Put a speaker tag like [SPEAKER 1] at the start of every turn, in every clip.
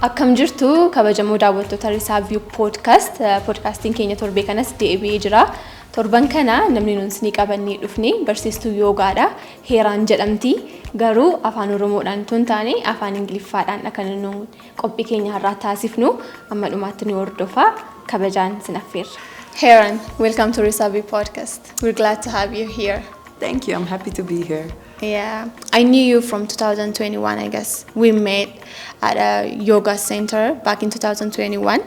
[SPEAKER 1] Akkam jirtu kabajamoo daawwattoota Risaa podcast podcastiin keenya torbee kanas deebi'ee jira. Torban kana namni nuun isinii qabannee dhufne barsiistuu yoogaadha. Heeraan jedhamti. Garuu afaan Oromoodhaan tun taane afaan Ingiliffaadhaan akka nuun qophii keenya har'aa taasifnu amma dhumaatti nu hordofaa kabajaan sinaffeerra. Heeran, welcome to Risaa podcast. We're glad to have you here.
[SPEAKER 2] Thank you. I'm happy to be here.
[SPEAKER 1] Yeah, I knew you from 2021, I guess. We met at a yoga center back in 2021.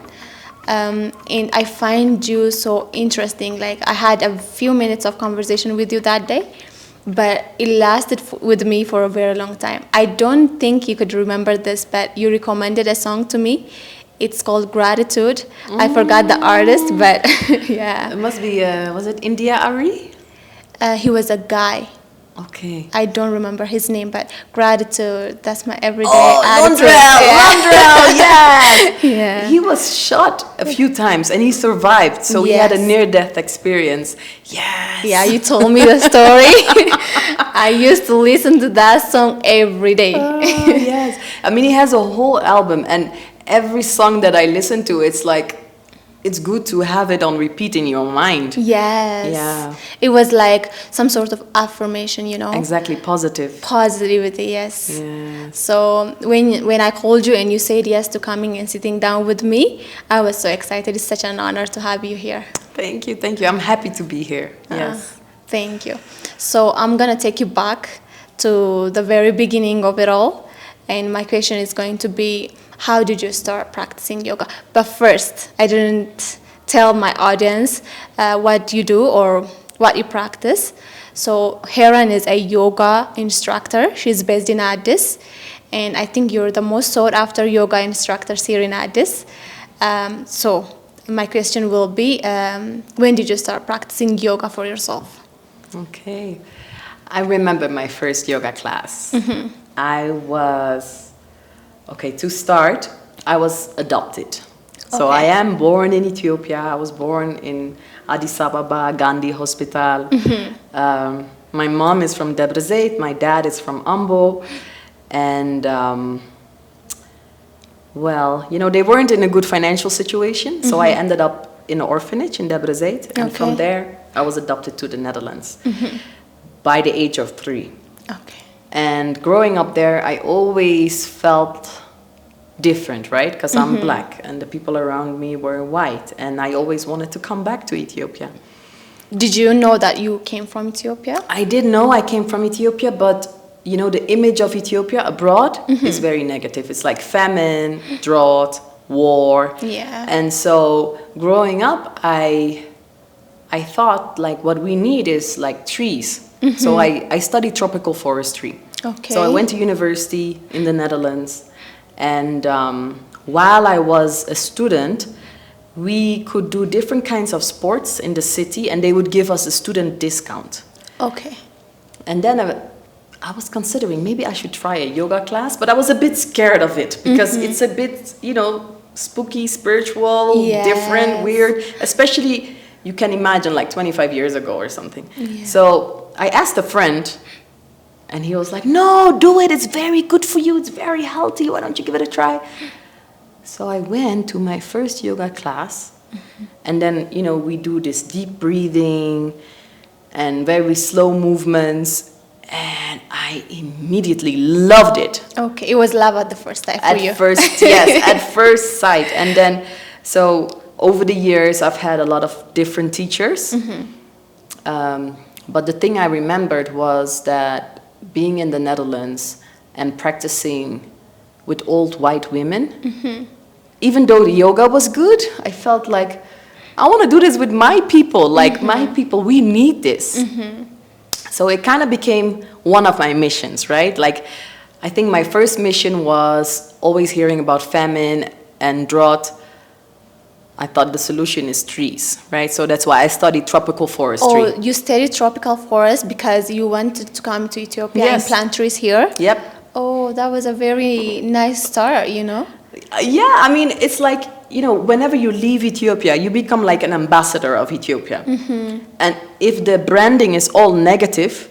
[SPEAKER 1] And I find you so interesting. Like, I had a few minutes of conversation with you that day, but it lasted with me for a very long time. I don't think you could remember this, but you recommended a song to me. It's called Gratitude. I forgot the artist, but yeah.
[SPEAKER 2] It must be, was it India Ari?
[SPEAKER 1] He was a guy.
[SPEAKER 2] Okay.
[SPEAKER 1] I don't remember his name, but Gratitude, that's my everyday
[SPEAKER 2] attitude. Londrell, yes.
[SPEAKER 1] Yeah.
[SPEAKER 2] He was shot a few times and he survived, so he had a near-death experience. Yes.
[SPEAKER 1] Yeah, you told me the story. I used to listen to that song every day.
[SPEAKER 2] Yes. I mean, he has a whole album, and every song that I listen to, it's like, it's good to have it on repeat in your mind.
[SPEAKER 1] Yes.
[SPEAKER 2] Yeah.
[SPEAKER 1] It was like some sort of affirmation, you know.
[SPEAKER 2] Exactly, positive.
[SPEAKER 1] Positivity, yes.
[SPEAKER 2] Yes.
[SPEAKER 1] So when I called you and you said yes to coming and sitting down with me, I was so excited. It's such an honor to have you here.
[SPEAKER 2] Thank you, thank you. I'm happy to be here. Yes.
[SPEAKER 1] Thank you. So I'm gonna take you back to the very beginning of it all, and my question is going to be, how did you start practicing yoga? But first, I didn't tell my audience what you do or what you practice. So Heran is a yoga instructor. She's based in Addis, and I think you're the most sought after yoga instructors here in Addis. So my question will be, when did you start practicing yoga for yourself?
[SPEAKER 2] Okay. I remember my first yoga class. Mm-hmm. To start, I was adopted. So I am born in Ethiopia. I was born in Addis Ababa, Gandhi Hospital. Mm-hmm. My mom is from Debre Zeit. My dad is from Ambo. And, they weren't in a good financial situation. Mm-hmm. So I ended up in an orphanage in Debre Zeit. And from there, I was adopted to the Netherlands by the age of 3.
[SPEAKER 1] Okay.
[SPEAKER 2] And growing up there, I always felt different, right? Because I'm black and the people around me were white. And I always wanted to come back to Ethiopia.
[SPEAKER 1] Did you know that you came from Ethiopia?
[SPEAKER 2] I did know I came from Ethiopia, but, the image of Ethiopia abroad is very negative. It's like famine, drought, war.
[SPEAKER 1] Yeah.
[SPEAKER 2] And so growing up, I thought, like, what we need is, like, trees. Mm-hmm. So I studied tropical forestry.
[SPEAKER 1] Okay.
[SPEAKER 2] So I went to university in the Netherlands, and while I was a student, we could do different kinds of sports in the city, and they would give us a student discount.
[SPEAKER 1] Okay.
[SPEAKER 2] And then I was considering maybe I should try a yoga class, but I was a bit scared of it because it's a bit, spooky, spiritual, different, weird, especially you can imagine like 25 years ago or something. Yeah. So I asked a friend, and he was like, no, do it. It's very good for you. It's very healthy. Why don't you give it a try? So I went to my first yoga class. And then, we do this deep breathing and very slow movements. And I immediately loved it.
[SPEAKER 1] Okay. It was love at the first sight for you.
[SPEAKER 2] At first, yes, at first sight. And then, so over the years, I've had a lot of different teachers. But the thing I remembered was that being in the Netherlands and practicing with old white women, even though the yoga was good, I felt like, I want to do this with my people. Like, my people, we need this. So it kind of became one of my missions, right? Like, I think my first mission was always hearing about famine and drought. I thought the solution is trees, right? So that's why I studied tropical forestry.
[SPEAKER 1] Oh, you studied tropical forest because you wanted to come to Ethiopia and plant trees here?
[SPEAKER 2] Yep.
[SPEAKER 1] Oh, that was a very nice start,
[SPEAKER 2] Yeah, I mean, it's like, whenever you leave Ethiopia, you become like an ambassador of Ethiopia. And if the branding is all negative,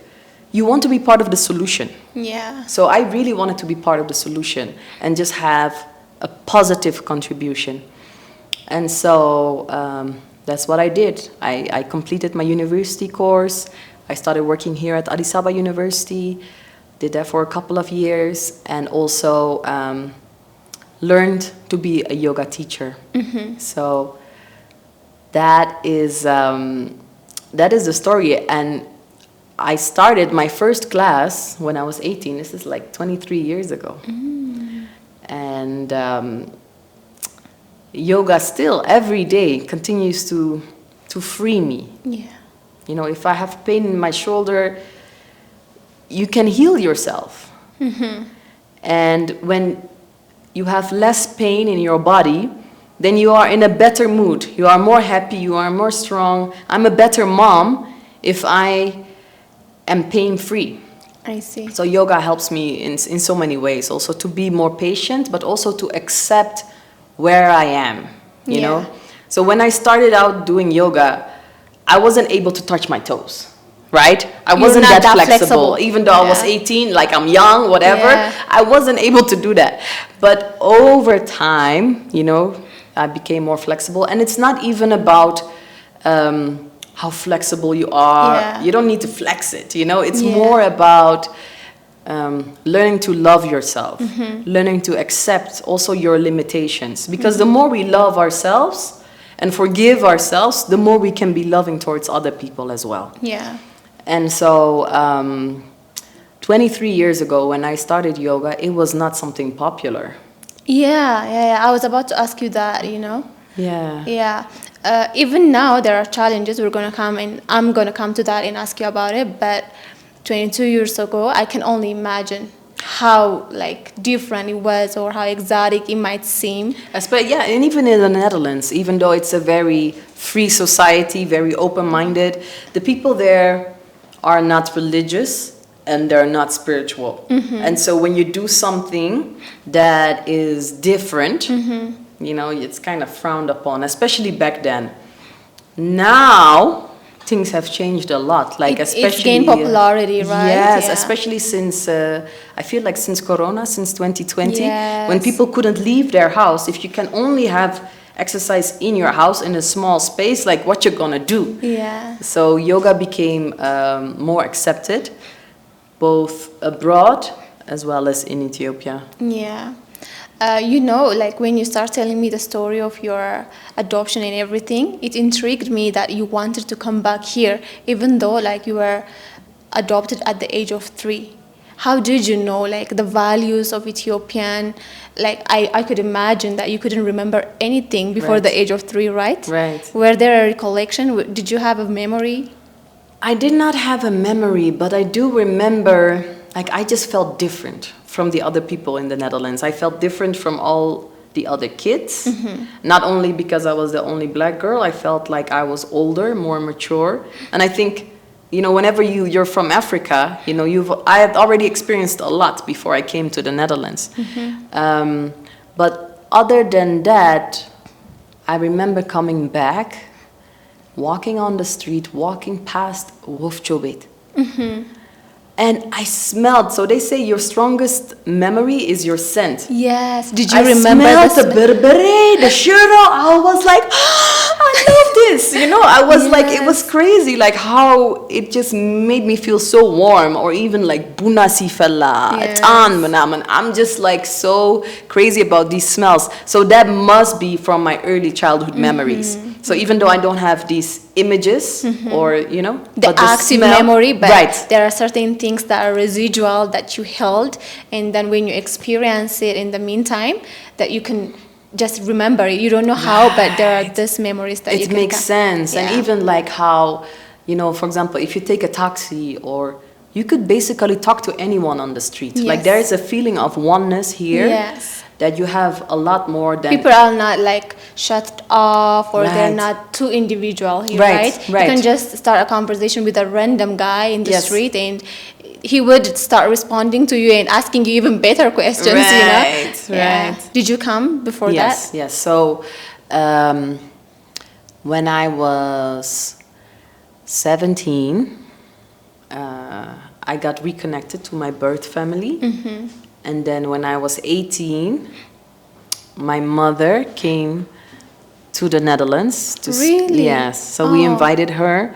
[SPEAKER 2] you want to be part of the solution.
[SPEAKER 1] Yeah.
[SPEAKER 2] So I really wanted to be part of the solution and just have a positive contribution. And so that's what I did. I completed my university course. I started working here at Addis University, did that for a couple of years, and also learned to be a yoga teacher. So that is the story. And I started my first class when I was 18. This is like 23 years ago. And yoga still every day continues to free me.
[SPEAKER 1] Yeah.
[SPEAKER 2] You know, if I have pain in my shoulder, you can heal yourself. And when you have less pain in your body, then you are in a better mood. You are more happy, you are more strong. I'm a better mom if I am pain-free.
[SPEAKER 1] I see.
[SPEAKER 2] So yoga helps me in so many ways, also to be more patient, but also to accept where I am, you know? So when I started out doing yoga, I wasn't able to touch my toes, right? I wasn't that flexible. Even though I was 18, like I'm young, whatever, I wasn't able to do that. But over time, you know, I became more flexible. And it's not even about how flexible you are. You don't need to flex it, you know? It's more about learning to love yourself, learning to accept also your limitations. Because the more we love ourselves and forgive ourselves, the more we can be loving towards other people as well.
[SPEAKER 1] Yeah.
[SPEAKER 2] And so 23 years ago when I started yoga, it was not something popular.
[SPEAKER 1] Yeah. I was about to ask you that, you know?
[SPEAKER 2] Yeah.
[SPEAKER 1] Even now there are challenges. We're going to come and I'm going to come to that and ask you about it. But 22 years ago, I can only imagine how like different it was or how exotic it might seem.
[SPEAKER 2] But yeah, and even in the Netherlands, even though it's a very free society, very open-minded, the people there are not religious and they're not spiritual. And so when you do something that is different, you know, it's kind of frowned upon, especially back then. Now, things have changed a lot. Like especially
[SPEAKER 1] it's gained popularity, right?
[SPEAKER 2] Yes, especially since I feel like since Corona, since 2020, when people couldn't leave their house. If you can only have exercise in your house in a small space, like what you're gonna do?
[SPEAKER 1] Yeah.
[SPEAKER 2] So yoga became more accepted, both abroad as well as in Ethiopia.
[SPEAKER 1] Yeah. You know, like when you start telling me the story of your adoption and everything, it intrigued me that you wanted to come back here, even though like you were adopted at the age of 3. How did you know like the values of Ethiopian? Like I could imagine that you couldn't remember anything before the age of 3, right?
[SPEAKER 2] Right.
[SPEAKER 1] Were there a recollection? Did you have a memory?
[SPEAKER 2] I did not have a memory, but I do remember, like I just felt different from the other people in the Netherlands. I felt different from all the other kids. Not only because I was the only black girl, I felt like I was older, more mature. And I think, you know, whenever you're from Africa, you know, I had already experienced a lot before I came to the Netherlands. But other than that, I remember coming back, walking on the street, walking past Wolfchobit. And I smelled, so they say your strongest memory is your scent.
[SPEAKER 1] Yes. Did you remember
[SPEAKER 2] the berbere, the shiro? I was like, I love this. You know, I was like, it was crazy, like how it just made me feel so warm. Or even like buna sifella, tan manaman. I'm just like so crazy about these smells. So that must be from my early childhood memories. So even though I don't have these images or, you know,
[SPEAKER 1] the active memory, but there are certain things that are residual that you held, and then when you experience it in the meantime, that you can just remember it. You don't know how, but there are these memories that you can...
[SPEAKER 2] It makes sense. And even like how, you know, for example, if you take a taxi or you could basically talk to anyone on the street. Like there is a feeling of oneness here. That you have a lot more than...
[SPEAKER 1] People are not like shut off or they're not too individual here, right? You can just start a conversation with a random guy in the street and he would start responding to you and asking you even better questions, you know? Did you come before that?
[SPEAKER 2] Yes. So when I was 17, I got reconnected to my birth family. And then when I was 18, my mother came to the Netherlands.
[SPEAKER 1] Really?
[SPEAKER 2] Yes. So we invited her.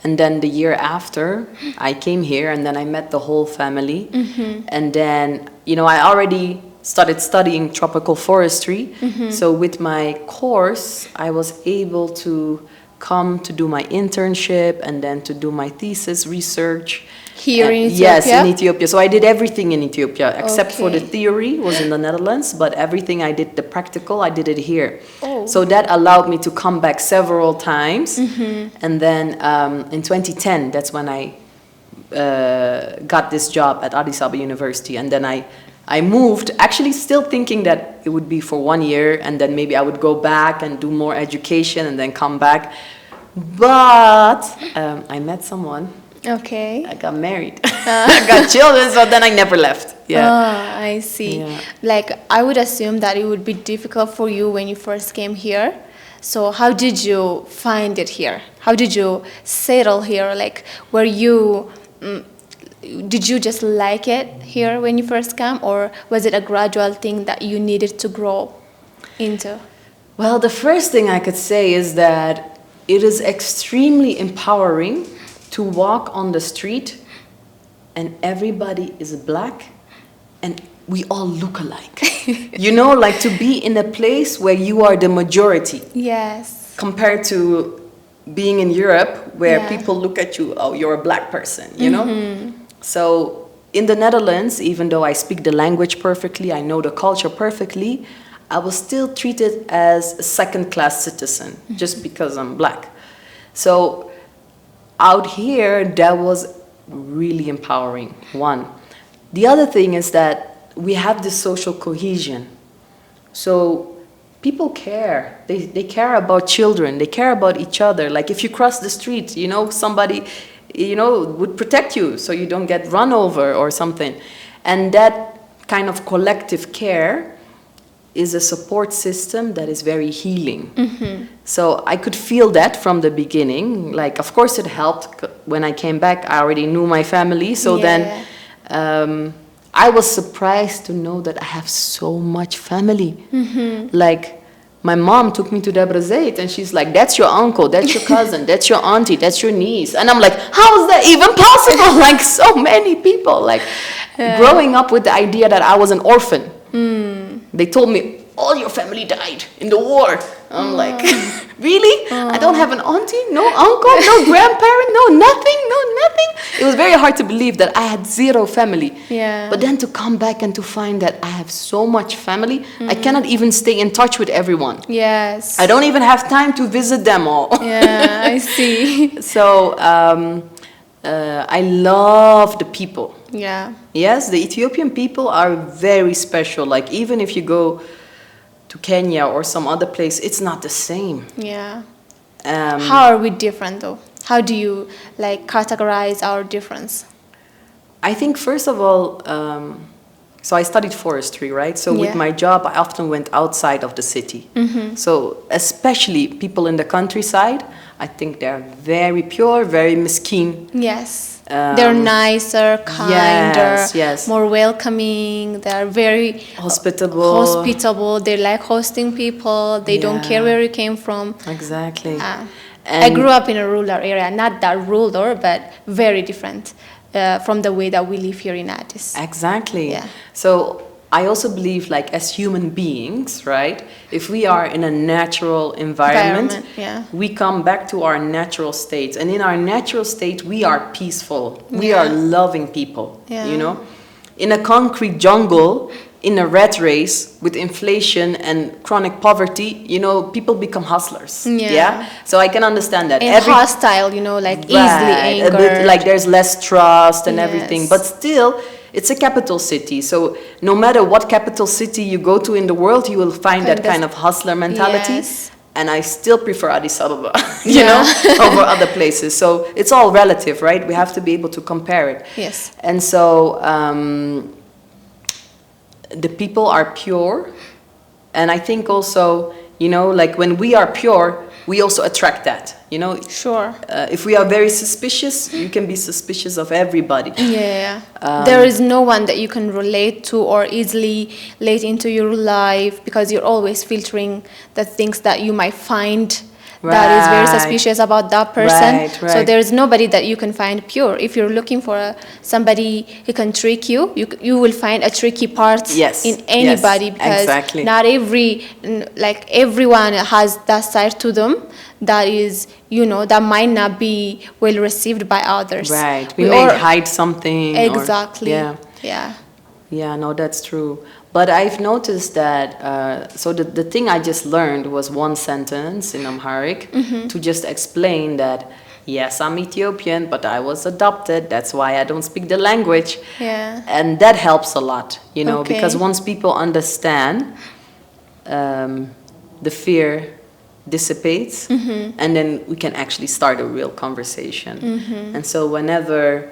[SPEAKER 2] And then the year after, I came here and then I met the whole family. And then, I already started studying tropical forestry. So with my course, I was able to come to do my internship and then to do my thesis research.
[SPEAKER 1] Here in Ethiopia?
[SPEAKER 2] Yes, in Ethiopia. So I did everything in Ethiopia except for the theory was in the Netherlands, but everything I did, the practical, I did it here. So that allowed me to come back several times. And then in 2010, that's when I got this job at Addis University. And then I moved, actually still thinking that it would be for 1 year and then maybe I would go back and do more education and then come back. But I met someone.
[SPEAKER 1] Okay.
[SPEAKER 2] I got married. I got children, so then I never left. Yeah.
[SPEAKER 1] I see.
[SPEAKER 2] Yeah.
[SPEAKER 1] Like, I would assume that it would be difficult for you when you first came here. So how did you find it here? How did you settle here? Like, did you just like it here when you first came, or was it a gradual thing that you needed to grow into?
[SPEAKER 2] Well, the first thing I could say is that it is extremely empowering to walk on the street and everybody is black and we all look alike. Like to be in a place where you are the majority.
[SPEAKER 1] Yes.
[SPEAKER 2] Compared to being in Europe where people look at you, oh, you're a black person, So in the Netherlands, even though I speak the language perfectly, I know the culture perfectly, I was still treated as a second-class citizen just because I'm black. So out here, that was really empowering, one. The other thing is that we have this social cohesion. So people care. They care about children. They care about each other. Like if you cross the street, somebody, would protect you so you don't get run over or something. And that kind of collective care is a support system that is very healing. So I could feel that from the beginning. Like, of course, it helped. When I came back, I already knew my family. So then I was surprised to know that I have so much family. Like, my mom took me to Debre Zeit and she's like, that's your uncle, that's your cousin, that's your auntie, that's your niece. And I'm like, how is that even possible? Like, so many people. Like, growing up with the idea that I was an orphan. They told me, all your family died in the war. I'm like, really? I don't have an auntie, no uncle, no grandparent, no nothing. It was very hard to believe that I had zero family.
[SPEAKER 1] Yeah.
[SPEAKER 2] But then to come back and to find that I have so much family, I cannot even stay in touch with everyone.
[SPEAKER 1] Yes.
[SPEAKER 2] I don't even have time to visit them all.
[SPEAKER 1] Yeah, I see.
[SPEAKER 2] So I love the people.
[SPEAKER 1] Yeah.
[SPEAKER 2] Yes, the Ethiopian people are very special. Like even if you go to Kenya or some other place, it's not the same.
[SPEAKER 1] Yeah. How are we different though? How do you categorize our difference?
[SPEAKER 2] I think first of all, so I studied forestry, right? So with my job, I often went outside of the city. So especially people in the countryside, I think they're very pure, very miskin.
[SPEAKER 1] Yes. They're nicer, kinder, more welcoming. They're very hospitable. They like hosting people. They don't care where you came from.
[SPEAKER 2] Exactly.
[SPEAKER 1] I grew up in a rural area, not that rural, but very different from the way that we live here in Addis.
[SPEAKER 2] Exactly. Yeah. So I also believe, like, as human beings, right, if we are in a natural environment, we come back to our natural state. And in our natural state, we are peaceful. We are loving people, you know. In a concrete jungle, in a rat race with inflation and chronic poverty, you know, people become hustlers. Yeah. So I can understand that.
[SPEAKER 1] And hostile, you know, like easily angered.
[SPEAKER 2] A bit, like there's less trust and everything. But still, it's a capital city. So no matter what capital city you go to in the world, you will find that kind of hustler mentality. And I still prefer Addis Ababa, you know, over other places. So it's all relative, right? We have to be able to compare it.
[SPEAKER 1] Yes.
[SPEAKER 2] And so the people are pure. And I think also, you know, like when we are pure, we also attract that, you know.
[SPEAKER 1] Sure.
[SPEAKER 2] If we are very suspicious, you can be suspicious of everybody.
[SPEAKER 1] Yeah. There is no one that you can relate to or easily let into your life, because you're always filtering the things that you might find that is very suspicious about that person.
[SPEAKER 2] Right, right.
[SPEAKER 1] So there is nobody that you can find pure. If you're looking for somebody who can trick you, you will find a tricky part in anybody, because not everyone has that side to them that is, you know, that might not be well received by others.
[SPEAKER 2] Right. We may hide something.
[SPEAKER 1] Exactly.
[SPEAKER 2] Yeah, no, that's true. But I've noticed that, so the thing I just learned was one sentence in Amharic to just explain that, yes, I'm Ethiopian, but I was adopted. That's why I don't speak the language.
[SPEAKER 1] Yeah.
[SPEAKER 2] And that helps a lot, you know, because once people understand, the fear dissipates, and then we can actually start a real conversation. And so whenever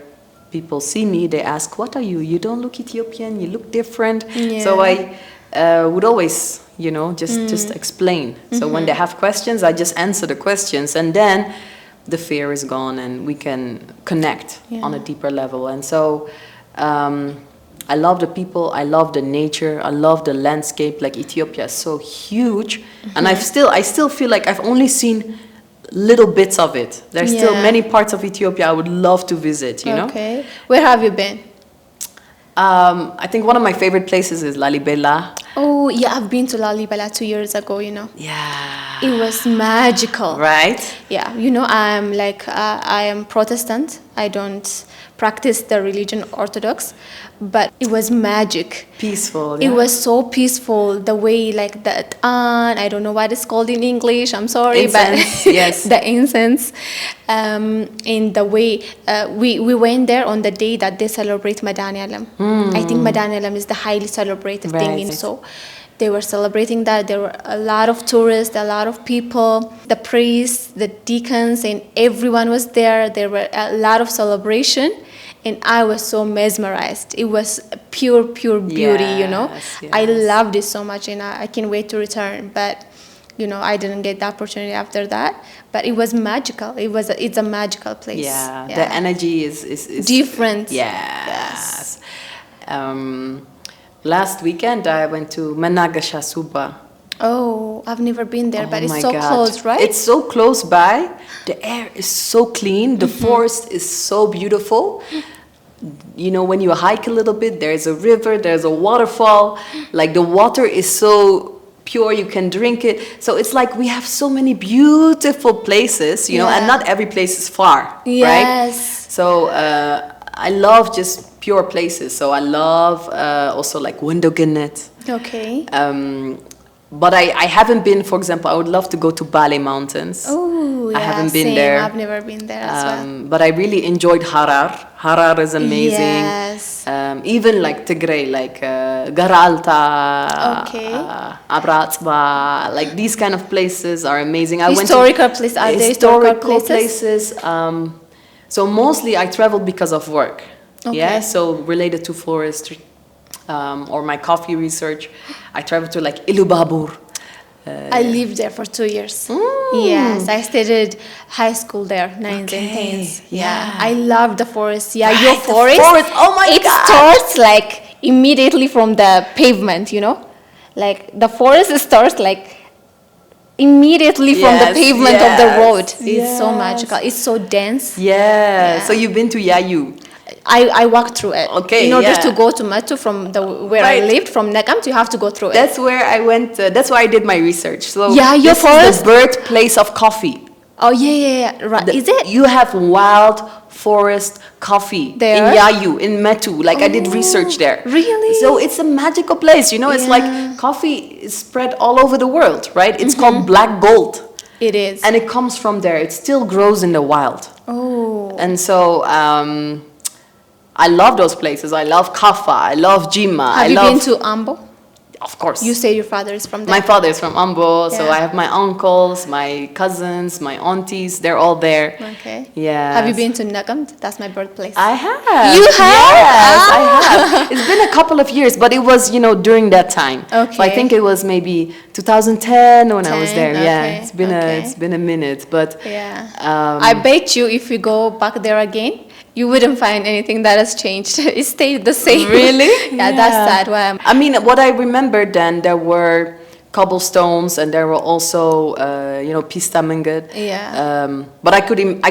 [SPEAKER 2] people see me, they ask, what are you? You don't look Ethiopian, you look different. So I would always, you know, just explain. So when they have questions, I just answer the questions, and then the fear is gone and we can connect on a deeper level. And so I love the people, I love the nature, I love the landscape. Like Ethiopia is so huge, and I still feel like I've only seen little bits of it. There's still many parts of Ethiopia I would love to visit, you know?
[SPEAKER 1] Okay. Where have you been?
[SPEAKER 2] I think one of my favorite places is Lalibela.
[SPEAKER 1] Oh, yeah, I've been to Lalibela 2 years ago, you know.
[SPEAKER 2] Yeah.
[SPEAKER 1] It was magical.
[SPEAKER 2] Right?
[SPEAKER 1] Yeah, you know, I am Protestant. I don't practice the religion Orthodox, but it was magic.
[SPEAKER 2] Peaceful.
[SPEAKER 1] It was so peaceful. The way, like the I don't know what it's called in English. I'm sorry,
[SPEAKER 2] incense,
[SPEAKER 1] but
[SPEAKER 2] yes,
[SPEAKER 1] the incense. In the way we went there on the day that they celebrate Madanialam. I think Madanialam is the highly celebrated thing, in so. They were celebrating that. There were a lot of tourists, a lot of people, the priests, the deacons, and everyone was there. There were a lot of celebration, and I was so mesmerized. It was pure beauty, you know.
[SPEAKER 2] Yes.
[SPEAKER 1] I loved it so much, and I can't wait to return. But, you know, I didn't get the opportunity after that. But it was magical. It's a magical place.
[SPEAKER 2] Yeah. The energy is
[SPEAKER 1] different.
[SPEAKER 2] Yes. Last weekend, I went to Managasha Suba.
[SPEAKER 1] Oh, I've never been there, but it's so close, right?
[SPEAKER 2] It's so close by. The air is so clean. The forest is so beautiful. You know, when you hike a little bit, there's a river, there's a waterfall. Like the water is so pure, you can drink it. So it's like we have so many beautiful places, you know, and not every place is far, right? So I love just pure places. So I love also like Windogenet.
[SPEAKER 1] Okay.
[SPEAKER 2] But I haven't been, for example, I would love to go to Bale Mountains.
[SPEAKER 1] Oh, yeah,
[SPEAKER 2] I haven't been there.
[SPEAKER 1] I've never been there as well.
[SPEAKER 2] But I really enjoyed Harar. Harar is amazing.
[SPEAKER 1] Yes.
[SPEAKER 2] Even like Tigray, like Garalta, Abratzba, like these kind of places are amazing.
[SPEAKER 1] Historical places, are there historical places?
[SPEAKER 2] So mostly I traveled because of work.
[SPEAKER 1] Okay.
[SPEAKER 2] Yeah, so related to forestry or my coffee research, I traveled to like Ilubabur.
[SPEAKER 1] I lived there for 2 years. Yes, I studied high school there, 9s and 10s. Yeah, I love the forest. Yeah, your forest.
[SPEAKER 2] Oh my God!
[SPEAKER 1] It starts like immediately from the pavement, you know, like the forest starts like immediately from the pavement of the road. It's so magical. It's so dense.
[SPEAKER 2] Yeah. So you've been to Yayu.
[SPEAKER 1] I walked through it.
[SPEAKER 2] Okay,
[SPEAKER 1] in order to go to Matu from where I lived, from Nagamt, you have to go through it.
[SPEAKER 2] That's where I went. That's why I did my research. So
[SPEAKER 1] your forest
[SPEAKER 2] is the birthplace of coffee.
[SPEAKER 1] Oh yeah. Right. Is it?
[SPEAKER 2] You have wild forest coffee
[SPEAKER 1] there?
[SPEAKER 2] In Yayu, in Metu. Like I did research there.
[SPEAKER 1] Really?
[SPEAKER 2] So it's a magical place. You know, it's like coffee is spread all over the world, right? It's called black gold.
[SPEAKER 1] It is.
[SPEAKER 2] And it comes from there. It still grows in the wild.
[SPEAKER 1] Oh.
[SPEAKER 2] And so I love those places. I love Kaffa. I love Jima.
[SPEAKER 1] Have you been to Ambo?
[SPEAKER 2] of course.
[SPEAKER 1] You say your father is from there.
[SPEAKER 2] My father is from Ambo, so
[SPEAKER 1] Yeah.
[SPEAKER 2] I have my uncles, my cousins, my aunties. They're all there.
[SPEAKER 1] Okay.
[SPEAKER 2] Yeah.
[SPEAKER 1] Have you been to Nagamt? That's my birthplace.
[SPEAKER 2] I have.
[SPEAKER 1] You have?
[SPEAKER 2] Yes, I
[SPEAKER 1] Ah.
[SPEAKER 2] have. It's been a couple of years, but it was, during that time.
[SPEAKER 1] Okay.
[SPEAKER 2] So I think it was maybe 2010 when I was
[SPEAKER 1] 10,
[SPEAKER 2] there. Yeah,
[SPEAKER 1] okay,
[SPEAKER 2] it's been a minute, but
[SPEAKER 1] Yeah.
[SPEAKER 2] um,
[SPEAKER 1] I bet you if you go back there again, you wouldn't find anything that has changed. It stayed the same.
[SPEAKER 2] Really?
[SPEAKER 1] Yeah, that's sad. Why
[SPEAKER 2] I mean, what I remember then, there were cobblestones and there were also, pista menged.
[SPEAKER 1] Yeah.
[SPEAKER 2] But I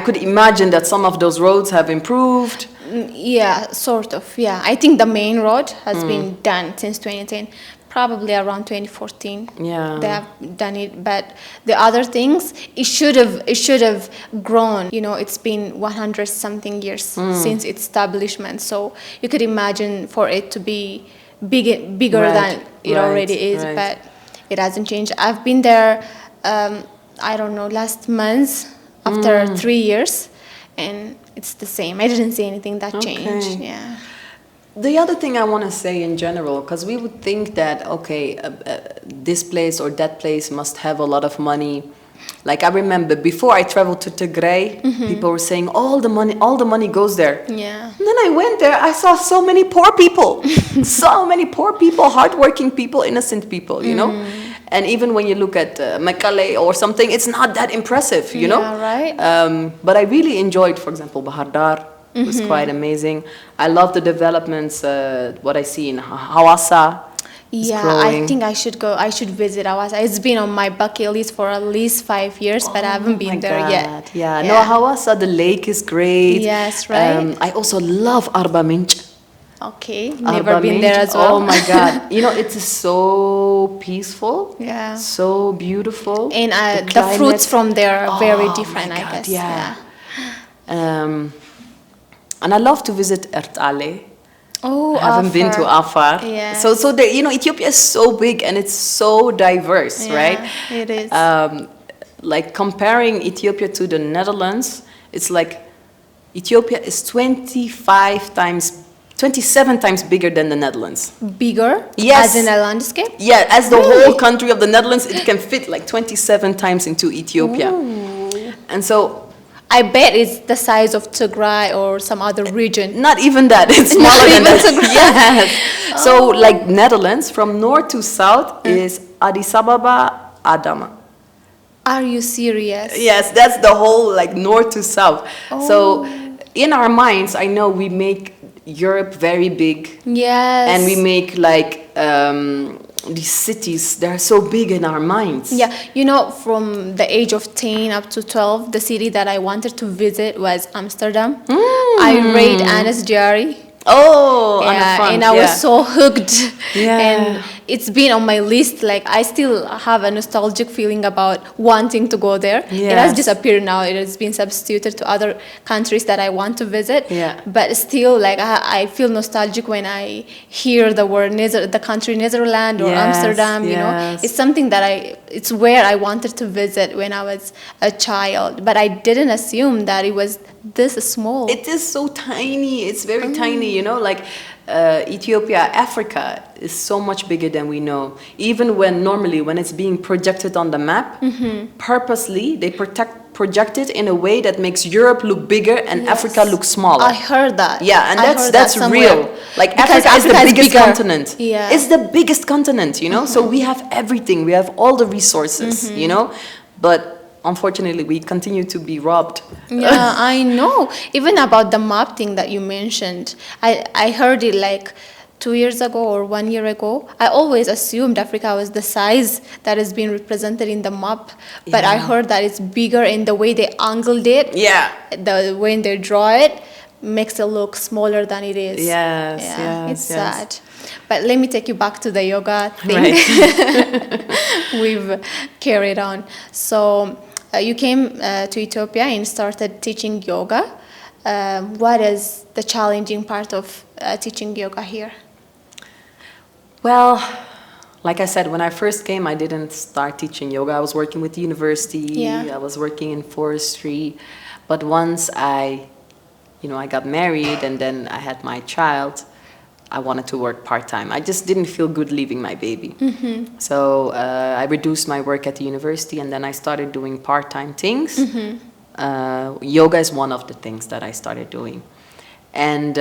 [SPEAKER 2] could imagine that some of those roads have improved.
[SPEAKER 1] Yeah, sort of. Yeah, I think the main road has been done since 2010, probably around 2014.
[SPEAKER 2] Yeah.
[SPEAKER 1] They have done it, but the other things, it should have grown. It's been 100 something years since its establishment, so you could imagine for it to be bigger
[SPEAKER 2] Right,
[SPEAKER 1] than it already is,
[SPEAKER 2] right.
[SPEAKER 1] but it hasn't changed. I've been there, I don't know, last month after 3 years, and it's the same. I didn't see anything that changed.
[SPEAKER 2] Okay.
[SPEAKER 1] Yeah.
[SPEAKER 2] The other thing I want to say in general, because we would think that, okay, this place or that place must have a lot of money. Like I remember before I traveled to Tigray, people were saying all the money goes there.
[SPEAKER 1] Yeah.
[SPEAKER 2] And then I went there, I saw so many poor people, so many poor people, hardworking people, innocent people, And even when you look at Mekelle or something, it's not that impressive, you know.
[SPEAKER 1] Yeah, right.
[SPEAKER 2] But I really enjoyed, for example, Bahar Dar. It was quite amazing. I love the developments, what I see in Hawassa. is
[SPEAKER 1] Yeah,
[SPEAKER 2] growing.
[SPEAKER 1] I think I should go. I should visit Awas. It's been on my bucket list for at least 5 years, but I haven't
[SPEAKER 2] Oh my
[SPEAKER 1] been there
[SPEAKER 2] God.
[SPEAKER 1] yet.
[SPEAKER 2] Yeah, no, Hawassa, the lake is great.
[SPEAKER 1] Yes, right.
[SPEAKER 2] I also love Arba Minch.
[SPEAKER 1] Okay, never
[SPEAKER 2] Arba
[SPEAKER 1] been
[SPEAKER 2] Minch.
[SPEAKER 1] there as well.
[SPEAKER 2] Oh my God. It is so peaceful.
[SPEAKER 1] Yeah.
[SPEAKER 2] So beautiful.
[SPEAKER 1] And the
[SPEAKER 2] climate.
[SPEAKER 1] fruits from there are very
[SPEAKER 2] Oh
[SPEAKER 1] different,
[SPEAKER 2] my
[SPEAKER 1] I
[SPEAKER 2] God,
[SPEAKER 1] guess.
[SPEAKER 2] yeah. And I love to visit Ertale.
[SPEAKER 1] Oh,
[SPEAKER 2] I haven't been to Afar.
[SPEAKER 1] Yes.
[SPEAKER 2] So there, Ethiopia is so big and it's so diverse,
[SPEAKER 1] Yeah,
[SPEAKER 2] right?
[SPEAKER 1] it is.
[SPEAKER 2] Like comparing Ethiopia to the Netherlands, it's like Ethiopia is 27 times bigger than the Netherlands.
[SPEAKER 1] Bigger?
[SPEAKER 2] Yes.
[SPEAKER 1] As in a landscape?
[SPEAKER 2] Yeah, as the
[SPEAKER 1] Really?
[SPEAKER 2] whole country of the Netherlands, it can fit like 27 times into Ethiopia.
[SPEAKER 1] Ooh.
[SPEAKER 2] And so
[SPEAKER 1] I bet it's the size of Tigray or some other region.
[SPEAKER 2] not even that, it's
[SPEAKER 1] Not
[SPEAKER 2] smaller than
[SPEAKER 1] even
[SPEAKER 2] that.
[SPEAKER 1] Tigray.
[SPEAKER 2] Yes. So like Netherlands, from north to south is Addis Ababa, Adama.
[SPEAKER 1] Are you serious?
[SPEAKER 2] Yes, that's the whole like north to south.
[SPEAKER 1] Oh.
[SPEAKER 2] So in our minds, I know we make Europe very big,
[SPEAKER 1] Yes.
[SPEAKER 2] and we make like these cities. They're so big in our minds.
[SPEAKER 1] Yeah, from the age of 10 up to 12, the city that I wanted to visit was Amsterdam. I read Anna's diary.
[SPEAKER 2] Oh, Anne
[SPEAKER 1] Yeah,
[SPEAKER 2] Frank,
[SPEAKER 1] and I was so hooked.
[SPEAKER 2] Yeah.
[SPEAKER 1] And it's been on my list. Like, I still have a nostalgic feeling about wanting to go there. It has
[SPEAKER 2] Yes.
[SPEAKER 1] disappeared now. It has been substituted to other countries that I want to visit.
[SPEAKER 2] Yeah.
[SPEAKER 1] But still, like, I feel nostalgic when I hear the word the country Netherlands or
[SPEAKER 2] Yes,
[SPEAKER 1] Amsterdam,
[SPEAKER 2] yes.
[SPEAKER 1] It's something that it's where I wanted to visit when I was a child. But I didn't assume that it was this small.
[SPEAKER 2] It is so tiny. It's very tiny, like Ethiopia, Africa is so much bigger than we know. Even when it's being projected on the map, purposely they project it in a way that makes Europe look bigger and
[SPEAKER 1] Yes.
[SPEAKER 2] Africa look smaller.
[SPEAKER 1] I heard that.
[SPEAKER 2] Yeah, and
[SPEAKER 1] I heard
[SPEAKER 2] that's
[SPEAKER 1] that somewhere.
[SPEAKER 2] real. Like
[SPEAKER 1] Because
[SPEAKER 2] Africa is the
[SPEAKER 1] Africa is
[SPEAKER 2] biggest
[SPEAKER 1] bigger.
[SPEAKER 2] continent.
[SPEAKER 1] Yeah.
[SPEAKER 2] It's the biggest continent, So we have everything. We have all the resources, But unfortunately, we continue to be robbed.
[SPEAKER 1] Yeah, I know. Even about the map thing that you mentioned, I heard it like 2 years ago or 1 year ago. I always assumed Africa was the size that is being represented in the map, but I
[SPEAKER 2] Yeah.
[SPEAKER 1] heard that it's bigger in the way they angled it.
[SPEAKER 2] Yeah.
[SPEAKER 1] The way they draw it makes it look smaller than it is.
[SPEAKER 2] Yes,
[SPEAKER 1] Yeah,
[SPEAKER 2] yes,
[SPEAKER 1] it's
[SPEAKER 2] yes.
[SPEAKER 1] sad. But let me take you back to the yoga thing.
[SPEAKER 2] Right.
[SPEAKER 1] We've carried on. So you came to Ethiopia and started teaching yoga. What is the challenging part of teaching yoga here?
[SPEAKER 2] Well, like I said, when I first came, I didn't start teaching yoga. I was working with the university.
[SPEAKER 1] Yeah.
[SPEAKER 2] I was working in forestry. But once I got married and then I had my child, I wanted to work part-time. I just didn't feel good leaving my baby. So I reduced my work at the university, and then I started doing part-time things. Yoga is one of the things that I started doing. And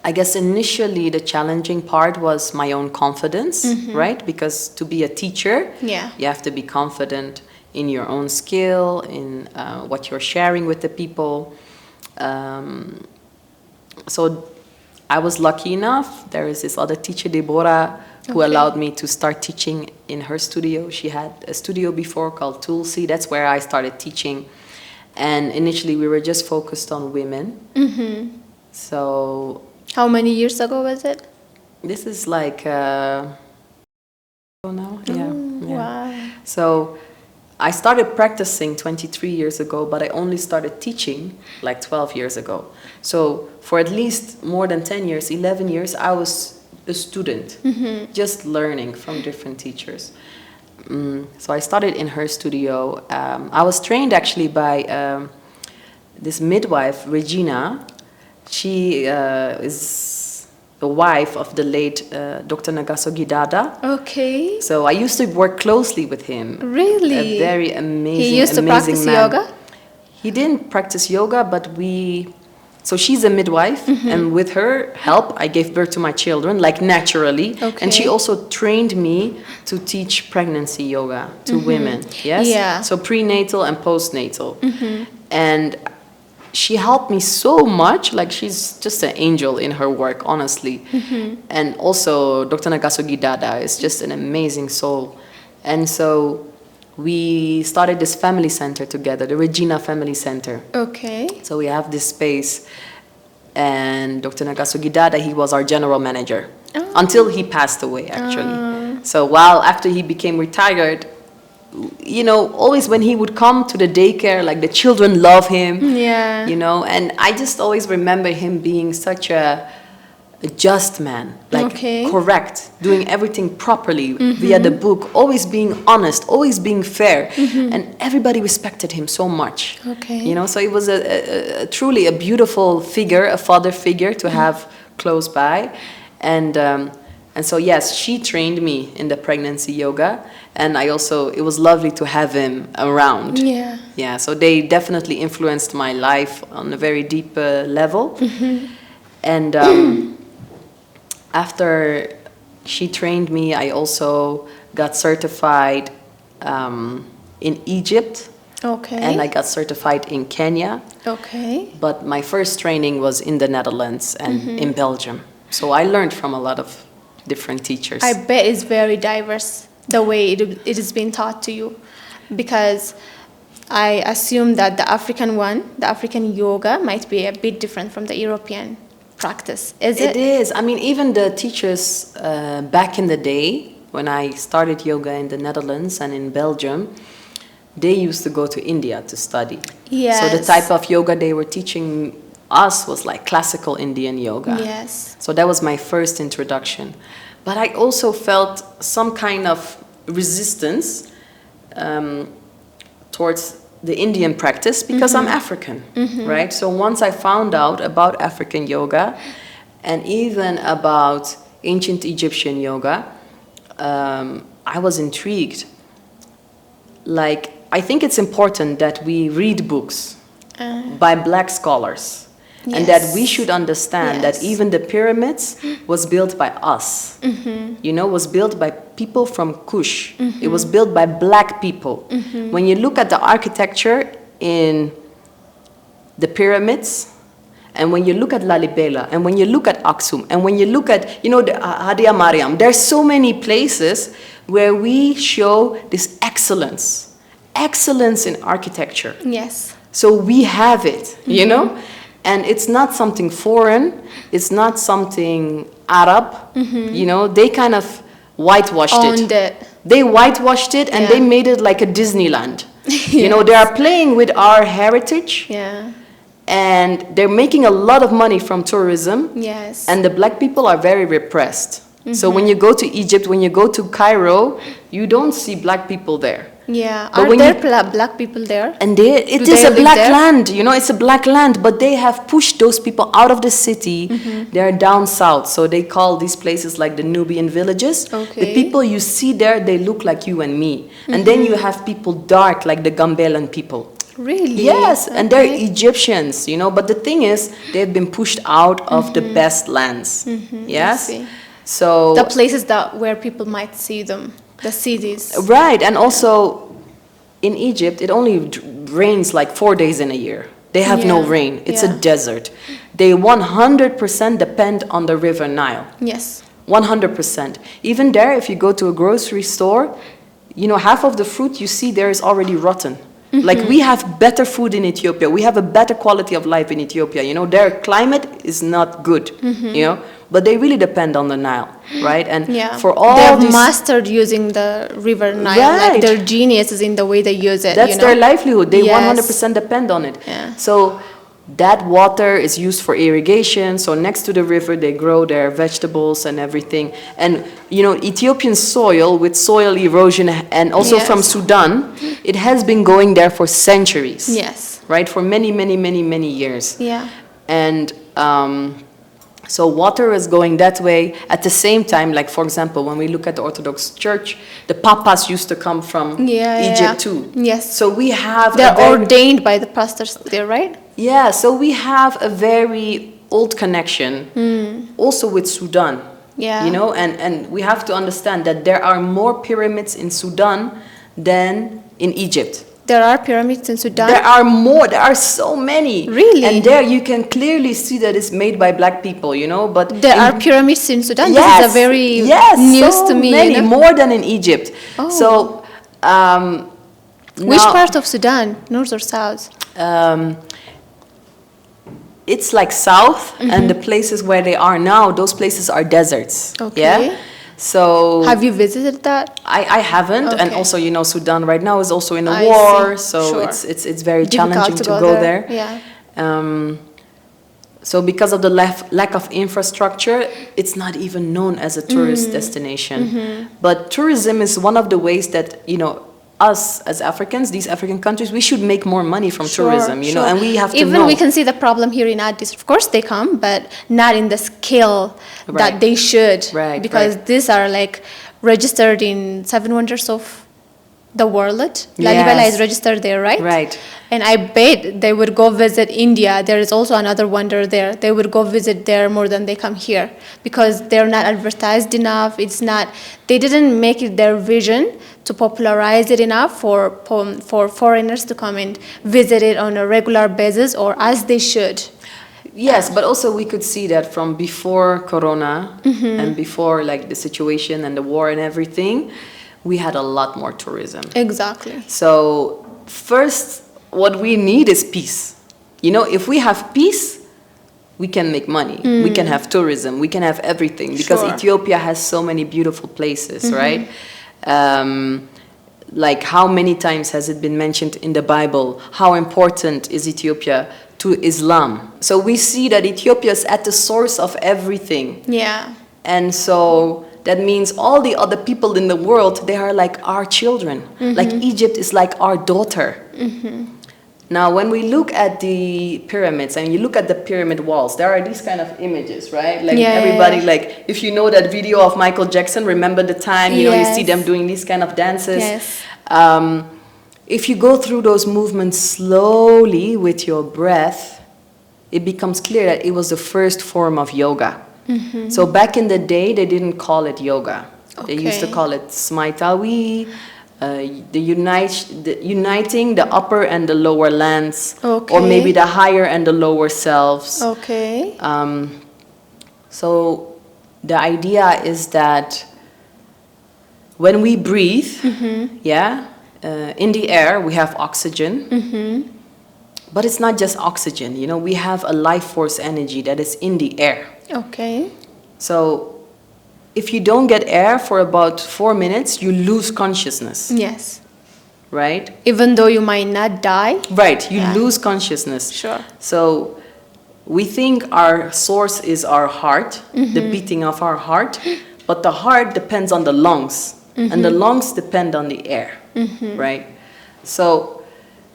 [SPEAKER 2] I guess initially the challenging part was my own confidence, right? Because to be a teacher, you have to be confident in your own skill, in what you're sharing with the people. So I was lucky enough. There is this other teacher, Deborah, who allowed me to start teaching in her studio. She had a studio before called Tulsi. That's where I started teaching. And initially we were just focused on women. So...
[SPEAKER 1] How many years ago was it?
[SPEAKER 2] This is like... now? Yeah.
[SPEAKER 1] Wow.
[SPEAKER 2] So I started practicing 23 years ago, but I only started teaching like 12 years ago. So for at least more than 10 years, 11 years, I was a student, just learning from different teachers. So I started in her studio. I was trained actually by this midwife, Regina. She is the wife of the late Dr. Nagaso Gidada.
[SPEAKER 1] Okay.
[SPEAKER 2] So I used to work closely with him.
[SPEAKER 1] Really?
[SPEAKER 2] A very amazing,
[SPEAKER 1] He used to practice
[SPEAKER 2] man.
[SPEAKER 1] yoga?
[SPEAKER 2] He didn't practice yoga, but so she's a midwife, and with her help, I gave birth to my children, like naturally.
[SPEAKER 1] Okay.
[SPEAKER 2] And she also trained me to teach pregnancy yoga to women. Yes?
[SPEAKER 1] Yeah.
[SPEAKER 2] So prenatal and postnatal. And she helped me so much, like she's just an angel in her work, honestly. And also Dr. Nagaso Gidada is just an amazing soul. And so we started this family center together, the Regina Family Center.
[SPEAKER 1] Okay.
[SPEAKER 2] So we have this space, and Dr. Nagaso Gidada, he was our general manager until he passed away, actually. So after he became retired, you know, always when he would come to the daycare, like the children love him, you know, and I just always remember him being such a just man, like correct, doing everything properly via the book, always being honest, always being fair, and everybody respected him so much. You know, so it was a truly a beautiful figure, a father figure to have close by, and so yes, she trained me in the pregnancy yoga, and it was lovely to have him around. Yeah. So they definitely influenced my life on a very deep level, and. After she trained me, I also got certified in Egypt. And I got certified in Kenya. But my first training was in the Netherlands and in Belgium. So I learned from a lot of different teachers.
[SPEAKER 1] I bet it's very diverse, the way it is being taught to you. Because I assume that the African yoga might be a bit different from the European practice. It
[SPEAKER 2] is. I mean, even the teachers back in the day, when I started yoga in the Netherlands and in Belgium, they used to go to India to study. So the type of yoga they were teaching us was like classical Indian yoga. So that was my first introduction. But I also felt some kind of resistance towards the Indian practice because I'm African, right? So once I found out about African yoga and even about ancient Egyptian yoga, I was intrigued. Like, I think it's important that we read books by Black scholars. And that we should understand that even the pyramids was built by us. You know, was built by people from Kush. It was built by Black people. When you look at the architecture in the pyramids, and when you look at Lalibela, and when you look at Aksum, and when you look at, you know, the Hadia Mariam, there's so many places where we show this excellence in architecture. So we have it, you know? And it's not something foreign, it's not something Arab, you know, they kind of whitewashed it. They whitewashed it and they made it like a Disneyland. You know, they are playing with our heritage. And they're making a lot of money from tourism. And the Black people are very repressed. So when you go to Egypt, when you go to Cairo, you don't see Black people there.
[SPEAKER 1] Yeah.
[SPEAKER 2] But
[SPEAKER 1] Are
[SPEAKER 2] when
[SPEAKER 1] there
[SPEAKER 2] you
[SPEAKER 1] black people there?
[SPEAKER 2] and it
[SPEAKER 1] Do
[SPEAKER 2] is
[SPEAKER 1] they
[SPEAKER 2] a
[SPEAKER 1] live
[SPEAKER 2] black
[SPEAKER 1] there?
[SPEAKER 2] land, it's a black land, but they have pushed those people out of the city. They're down south, so they call these places like the Nubian villages.
[SPEAKER 1] Okay.
[SPEAKER 2] The people you see there, they look like you and me. And then you have people dark, like the Gambelan people.
[SPEAKER 1] Really?
[SPEAKER 2] Yes, and they're
[SPEAKER 1] Okay.
[SPEAKER 2] Egyptians, but the thing is, they've been pushed out of the best lands. Yes?
[SPEAKER 1] I see.
[SPEAKER 2] So
[SPEAKER 1] The places where people might see them, the cities.
[SPEAKER 2] right, and also in Egypt, it only rains like 4 days in a year. They have no
[SPEAKER 1] Yeah,
[SPEAKER 2] rain. It's a
[SPEAKER 1] yeah.
[SPEAKER 2] desert. They 100% depend on the River Nile.
[SPEAKER 1] Yes.
[SPEAKER 2] 100%. Even there, if you go to a grocery store, half of the fruit you see there is already rotten. Like we have better food in Ethiopia. We have a better quality of life in Ethiopia. Their climate is not good, but they really depend on the Nile, right? And
[SPEAKER 1] Yeah.
[SPEAKER 2] for all
[SPEAKER 1] They've
[SPEAKER 2] these,
[SPEAKER 1] mastered using the river Nile. Like
[SPEAKER 2] Right.
[SPEAKER 1] they're geniuses in the way they use it.
[SPEAKER 2] that's their livelihood. They
[SPEAKER 1] Yes.
[SPEAKER 2] 100% depend on it.
[SPEAKER 1] Yeah.
[SPEAKER 2] So that water is used for irrigation. So next to the river, they grow their vegetables and everything. And Ethiopian soil with soil erosion and also from
[SPEAKER 1] Yes.
[SPEAKER 2] Sudan, it has been going there for centuries.
[SPEAKER 1] Yes.
[SPEAKER 2] Right, for many, many, many, many years.
[SPEAKER 1] Yeah.
[SPEAKER 2] And so water is going that way. At the same time, like for example, when we look at the Orthodox Church, the papas used to come from Egypt too.
[SPEAKER 1] Yes.
[SPEAKER 2] So we have
[SPEAKER 1] They're ordained by the pastors there, right?
[SPEAKER 2] yeah, so we have a very old connection also with Sudan.
[SPEAKER 1] Yeah.
[SPEAKER 2] And we have to understand that there are more pyramids in Sudan than in Egypt.
[SPEAKER 1] There are pyramids in Sudan.
[SPEAKER 2] There are more. There are so many.
[SPEAKER 1] Really?
[SPEAKER 2] And there you can clearly see that it's made by black people, But
[SPEAKER 1] There are pyramids in Sudan.
[SPEAKER 2] yes,
[SPEAKER 1] This is a very news
[SPEAKER 2] so
[SPEAKER 1] to me.
[SPEAKER 2] many, more than in Egypt.
[SPEAKER 1] Oh.
[SPEAKER 2] So,
[SPEAKER 1] Which
[SPEAKER 2] now,
[SPEAKER 1] part of Sudan, north or south?
[SPEAKER 2] it's like south, and the places where they are now, those places are deserts.
[SPEAKER 1] Okay.
[SPEAKER 2] Yeah. So
[SPEAKER 1] Have you visited that?
[SPEAKER 2] I haven't, and
[SPEAKER 1] Okay.
[SPEAKER 2] also Sudan right now is also in a
[SPEAKER 1] I
[SPEAKER 2] war,
[SPEAKER 1] see.
[SPEAKER 2] so
[SPEAKER 1] Sure.
[SPEAKER 2] it's very
[SPEAKER 1] Difficult
[SPEAKER 2] challenging
[SPEAKER 1] to
[SPEAKER 2] to
[SPEAKER 1] go
[SPEAKER 2] go there.
[SPEAKER 1] Yeah.
[SPEAKER 2] So because of the lack of infrastructure, it's not even known as a tourist destination. But tourism is one of the ways that us as Africans, these African countries, we should make more money from tourism,
[SPEAKER 1] Sure.
[SPEAKER 2] and we have to
[SPEAKER 1] Even
[SPEAKER 2] know.
[SPEAKER 1] we can see the problem here in Addis. Of course they come, but not in the scale
[SPEAKER 2] Right.
[SPEAKER 1] that they should.
[SPEAKER 2] Right,
[SPEAKER 1] Because
[SPEAKER 2] right.
[SPEAKER 1] these are like registered in 7 wonders of the world. Lalibela
[SPEAKER 2] Yes.
[SPEAKER 1] is registered there, right?
[SPEAKER 2] Right.
[SPEAKER 1] And I bet they would go visit India. There is also another wonder there. They would go visit there more than they come here because they're not advertised enough. They didn't make it their vision to popularize it enough for foreigners to come and visit it on a regular basis or as they should.
[SPEAKER 2] Yes, but also we could see that from before Corona and before like the situation and the war and everything, we had a lot more tourism.
[SPEAKER 1] Exactly.
[SPEAKER 2] So first, what we need is peace. If we have peace, we can make money. We can have tourism. We can have everything because
[SPEAKER 1] Sure.
[SPEAKER 2] Ethiopia has so many beautiful places, right? Like how many times has it been mentioned in the Bible? How important is Ethiopia to Islam? So we see that Ethiopia is at the source of everything.
[SPEAKER 1] Yeah.
[SPEAKER 2] And so that means all the other people in the world, they are like our children. Like Egypt is like our daughter. Now, when we look at the pyramids and you look at the pyramid walls, there are these kind of images, right? Like everybody, like if you know that video of Michael Jackson, remember the time, you see them doing these kind of dances.
[SPEAKER 1] Yes.
[SPEAKER 2] If you go through those movements slowly with your breath, it becomes clear that it was the first form of yoga. So back in the day, they didn't call it yoga. They used to
[SPEAKER 1] Okay.
[SPEAKER 2] call it smaitawi, uniting the upper and the lower lands, or maybe the higher and the lower selves.
[SPEAKER 1] Okay.
[SPEAKER 2] So the idea is that when we breathe, in the air we have oxygen, but it's not just oxygen. We have a life force energy that is in the air.
[SPEAKER 1] Okay.
[SPEAKER 2] So if you don't get air for about 4 minutes, you lose consciousness,
[SPEAKER 1] Yes.
[SPEAKER 2] right?
[SPEAKER 1] Even though you might not die.
[SPEAKER 2] Right, you
[SPEAKER 1] Yeah.
[SPEAKER 2] lose consciousness.
[SPEAKER 1] Sure.
[SPEAKER 2] So we think our source is our heart, the beating of our heart, but the heart depends on the lungs, and the lungs depend on the air. right? So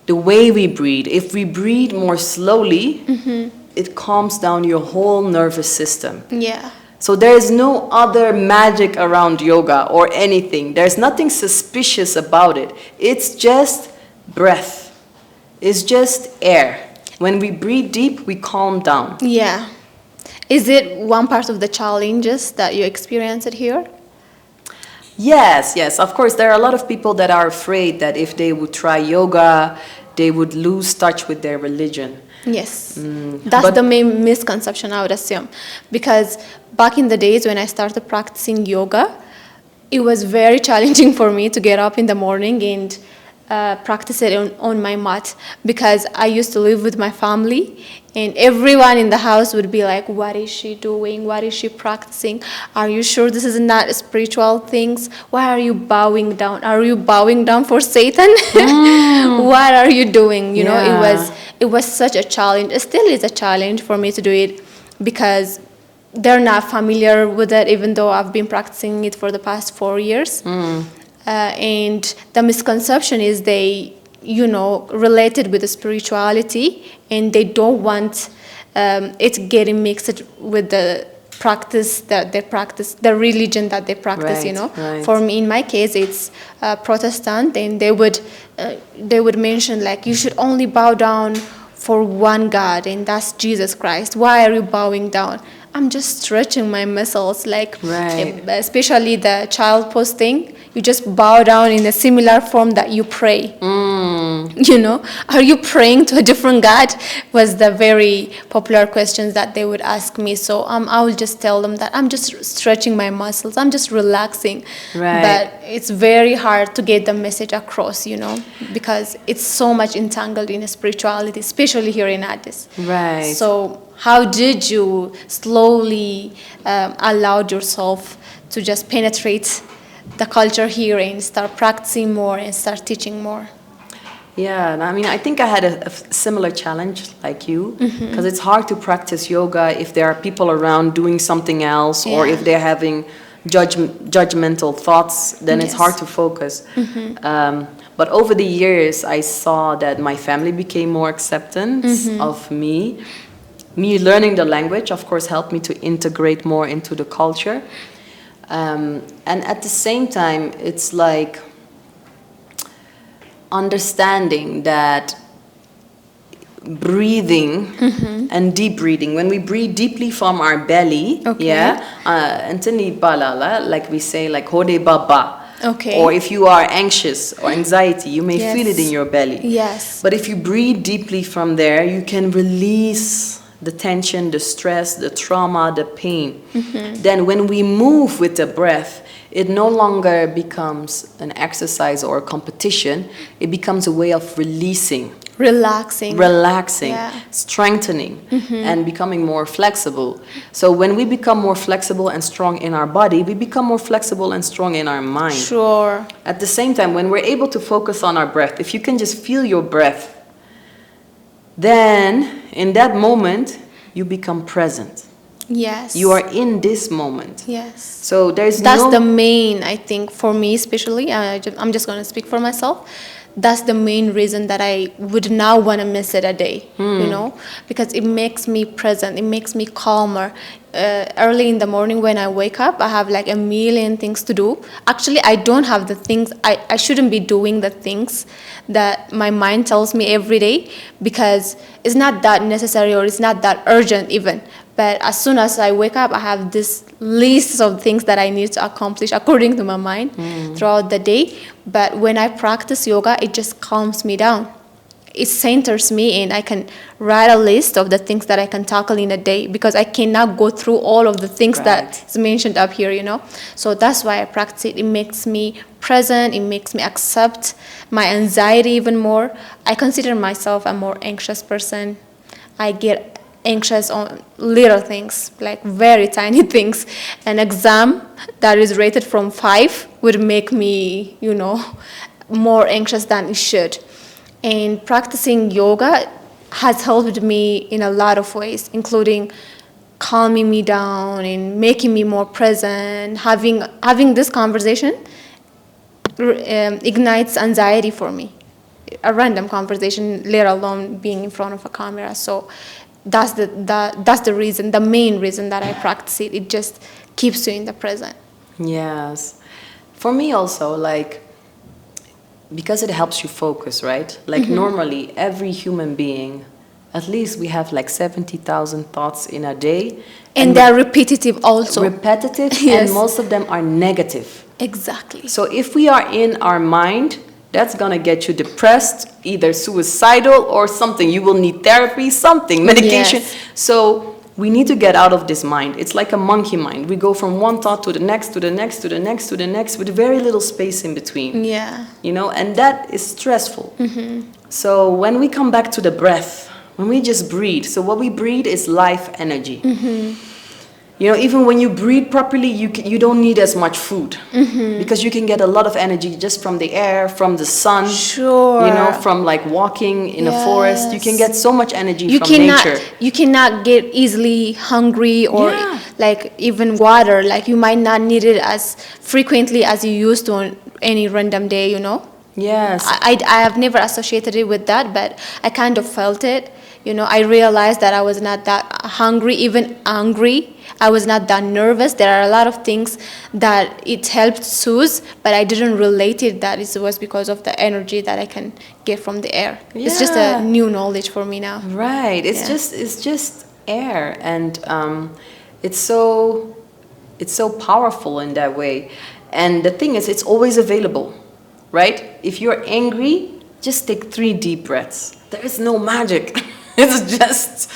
[SPEAKER 2] the way we breathe, if we breathe more slowly, it calms down your whole nervous system.
[SPEAKER 1] Yeah.
[SPEAKER 2] So there is no other magic around yoga or anything. There's nothing suspicious about it. It's just breath. It's just air. When we breathe deep, we calm down.
[SPEAKER 1] Yeah. Is it one part of the challenges that you experienced here?
[SPEAKER 2] Yes, yes. Of course, there are a lot of people that are afraid that if they would try yoga, they would lose touch with their religion.
[SPEAKER 1] Yes, that's the main misconception, I would assume, because back in the days when I started practicing yoga, it was very challenging for me to get up in the morning and practice it on my mat, because I used to live with my family and everyone in the house would be like, what is she doing? What is she practicing? Are you sure this is not spiritual things? Why are you bowing down? Are you bowing down for Satan? What are you doing? You know, it was such a challenge. It still is a challenge for me to do it because they're not familiar with it, even though I've been practicing it for the past 4 years. And the misconception is they, related with the spirituality, and they don't want it getting mixed with the practice that they practice, the religion that they practice.
[SPEAKER 2] Right.
[SPEAKER 1] For me, in my case, it's Protestant, and they would mention like, you should only bow down for one God, and that's Jesus Christ. Why are you bowing down? I'm just stretching my muscles, like especially the child pose thing. You just bow down in a similar form that you pray. Are you praying to a different God? Was the very popular questions that they would ask me. So I will just tell them that I'm just stretching my muscles. I'm just relaxing.
[SPEAKER 2] Right.
[SPEAKER 1] But it's very hard to get the message across, because it's so much entangled in spirituality, especially here in Addis.
[SPEAKER 2] Right.
[SPEAKER 1] So how did you slowly allow yourself to just penetrate the culture here and start practicing more and start teaching more?
[SPEAKER 2] Yeah, I mean, I think I had a similar challenge like you, because it's hard to practice yoga if there are people around doing something else, or if they're having judgmental thoughts, then it's hard to focus. But over the years, I saw that my family became more accepting of me. Me learning the language, of course, helped me to integrate more into the culture. And at the same time, it's like understanding that breathing and deep breathing, when we breathe deeply from our belly, antini balala, like we say, like hode baba.
[SPEAKER 1] Okay.
[SPEAKER 2] Or if you are anxious or anxiety, you may feel it in your belly.
[SPEAKER 1] Yes.
[SPEAKER 2] But if you breathe deeply from there, you can release the tension, the stress, the trauma, the pain. Then when we move with the breath, it no longer becomes an exercise or a competition. It becomes a way of releasing.
[SPEAKER 1] Relaxing,
[SPEAKER 2] strengthening, and becoming more flexible. So when we become more flexible and strong in our body, we become more flexible and strong in our mind.
[SPEAKER 1] Sure.
[SPEAKER 2] At the same time, when we're able to focus on our breath, if you can just feel your breath, then in that moment, you become present.
[SPEAKER 1] Yes.
[SPEAKER 2] You are in this moment.
[SPEAKER 1] Yes.
[SPEAKER 2] So that's
[SPEAKER 1] the main, I think, for me especially, I'm just going to speak for myself. That's the main reason that I would now want to miss it a day, because it makes me present. It makes me calmer. Early in the morning when I wake up, I have like a million things to do. Actually, I don't have the things. I shouldn't be doing the things that my mind tells me every day, because it's not that necessary or it's not that urgent even. But as soon as I wake up, I have this list of things that I need to accomplish according to my mind throughout the day. But when I practice yoga, it just calms me down. It centers me, and I can write a list of the things that I can tackle in a day, because I cannot go through all of the things that is mentioned up here. So that's why I practice it. It makes me present. It makes me accept my anxiety even more. I consider myself a more anxious person. I get anxious on little things, like very tiny things. An exam that is rated from 5 would make me, more anxious than it should. And practicing yoga has helped me in a lot of ways, including calming me down and making me more present. Having this conversation ignites anxiety for me. A random conversation, let alone being in front of a camera. So that's the reason, the main reason that I practice it. It just keeps you in the present.
[SPEAKER 2] Yes. For me also, like, because it helps you focus, right? Like normally every human being, at least we have like 70,000 thoughts in a day.
[SPEAKER 1] And they're repetitive also.
[SPEAKER 2] Repetitive,
[SPEAKER 1] Yes.
[SPEAKER 2] and most of them are negative.
[SPEAKER 1] Exactly.
[SPEAKER 2] So if we are in our mind, that's gonna get you depressed, either suicidal or something. You will need therapy, something, medication.
[SPEAKER 1] Yes.
[SPEAKER 2] So we need to get out of this mind. It's like a monkey mind. We go from one thought to the next, to the next, to the next, to the next, with very little space in between.
[SPEAKER 1] Yeah.
[SPEAKER 2] You know, and that is stressful. So when we come back to the breath, when we just breathe, so what we breathe is life energy. You know, even when you breathe properly, you don't need as much food because you can get a lot of energy just from the air, from the sun.
[SPEAKER 1] Sure.
[SPEAKER 2] You know, from like walking in a forest, you can get so much energy from nature.
[SPEAKER 1] You cannot get easily hungry or like even water. Like you might not need it as frequently as you used to on any random day, you know?
[SPEAKER 2] Yes.
[SPEAKER 1] I have never associated it with that, but I kind of felt it. You know, I realized that I was not that hungry, even angry. I was not that nervous. There are a lot of things that it helped soothe, but I didn't relate it that it was because of the energy that I can get from the air. It's just a new knowledge for me now.
[SPEAKER 2] Right. It's just air, and it's so powerful in that way. And the thing is, it's always available, right? If you're angry, just take 3 deep breaths. There is no magic. It's just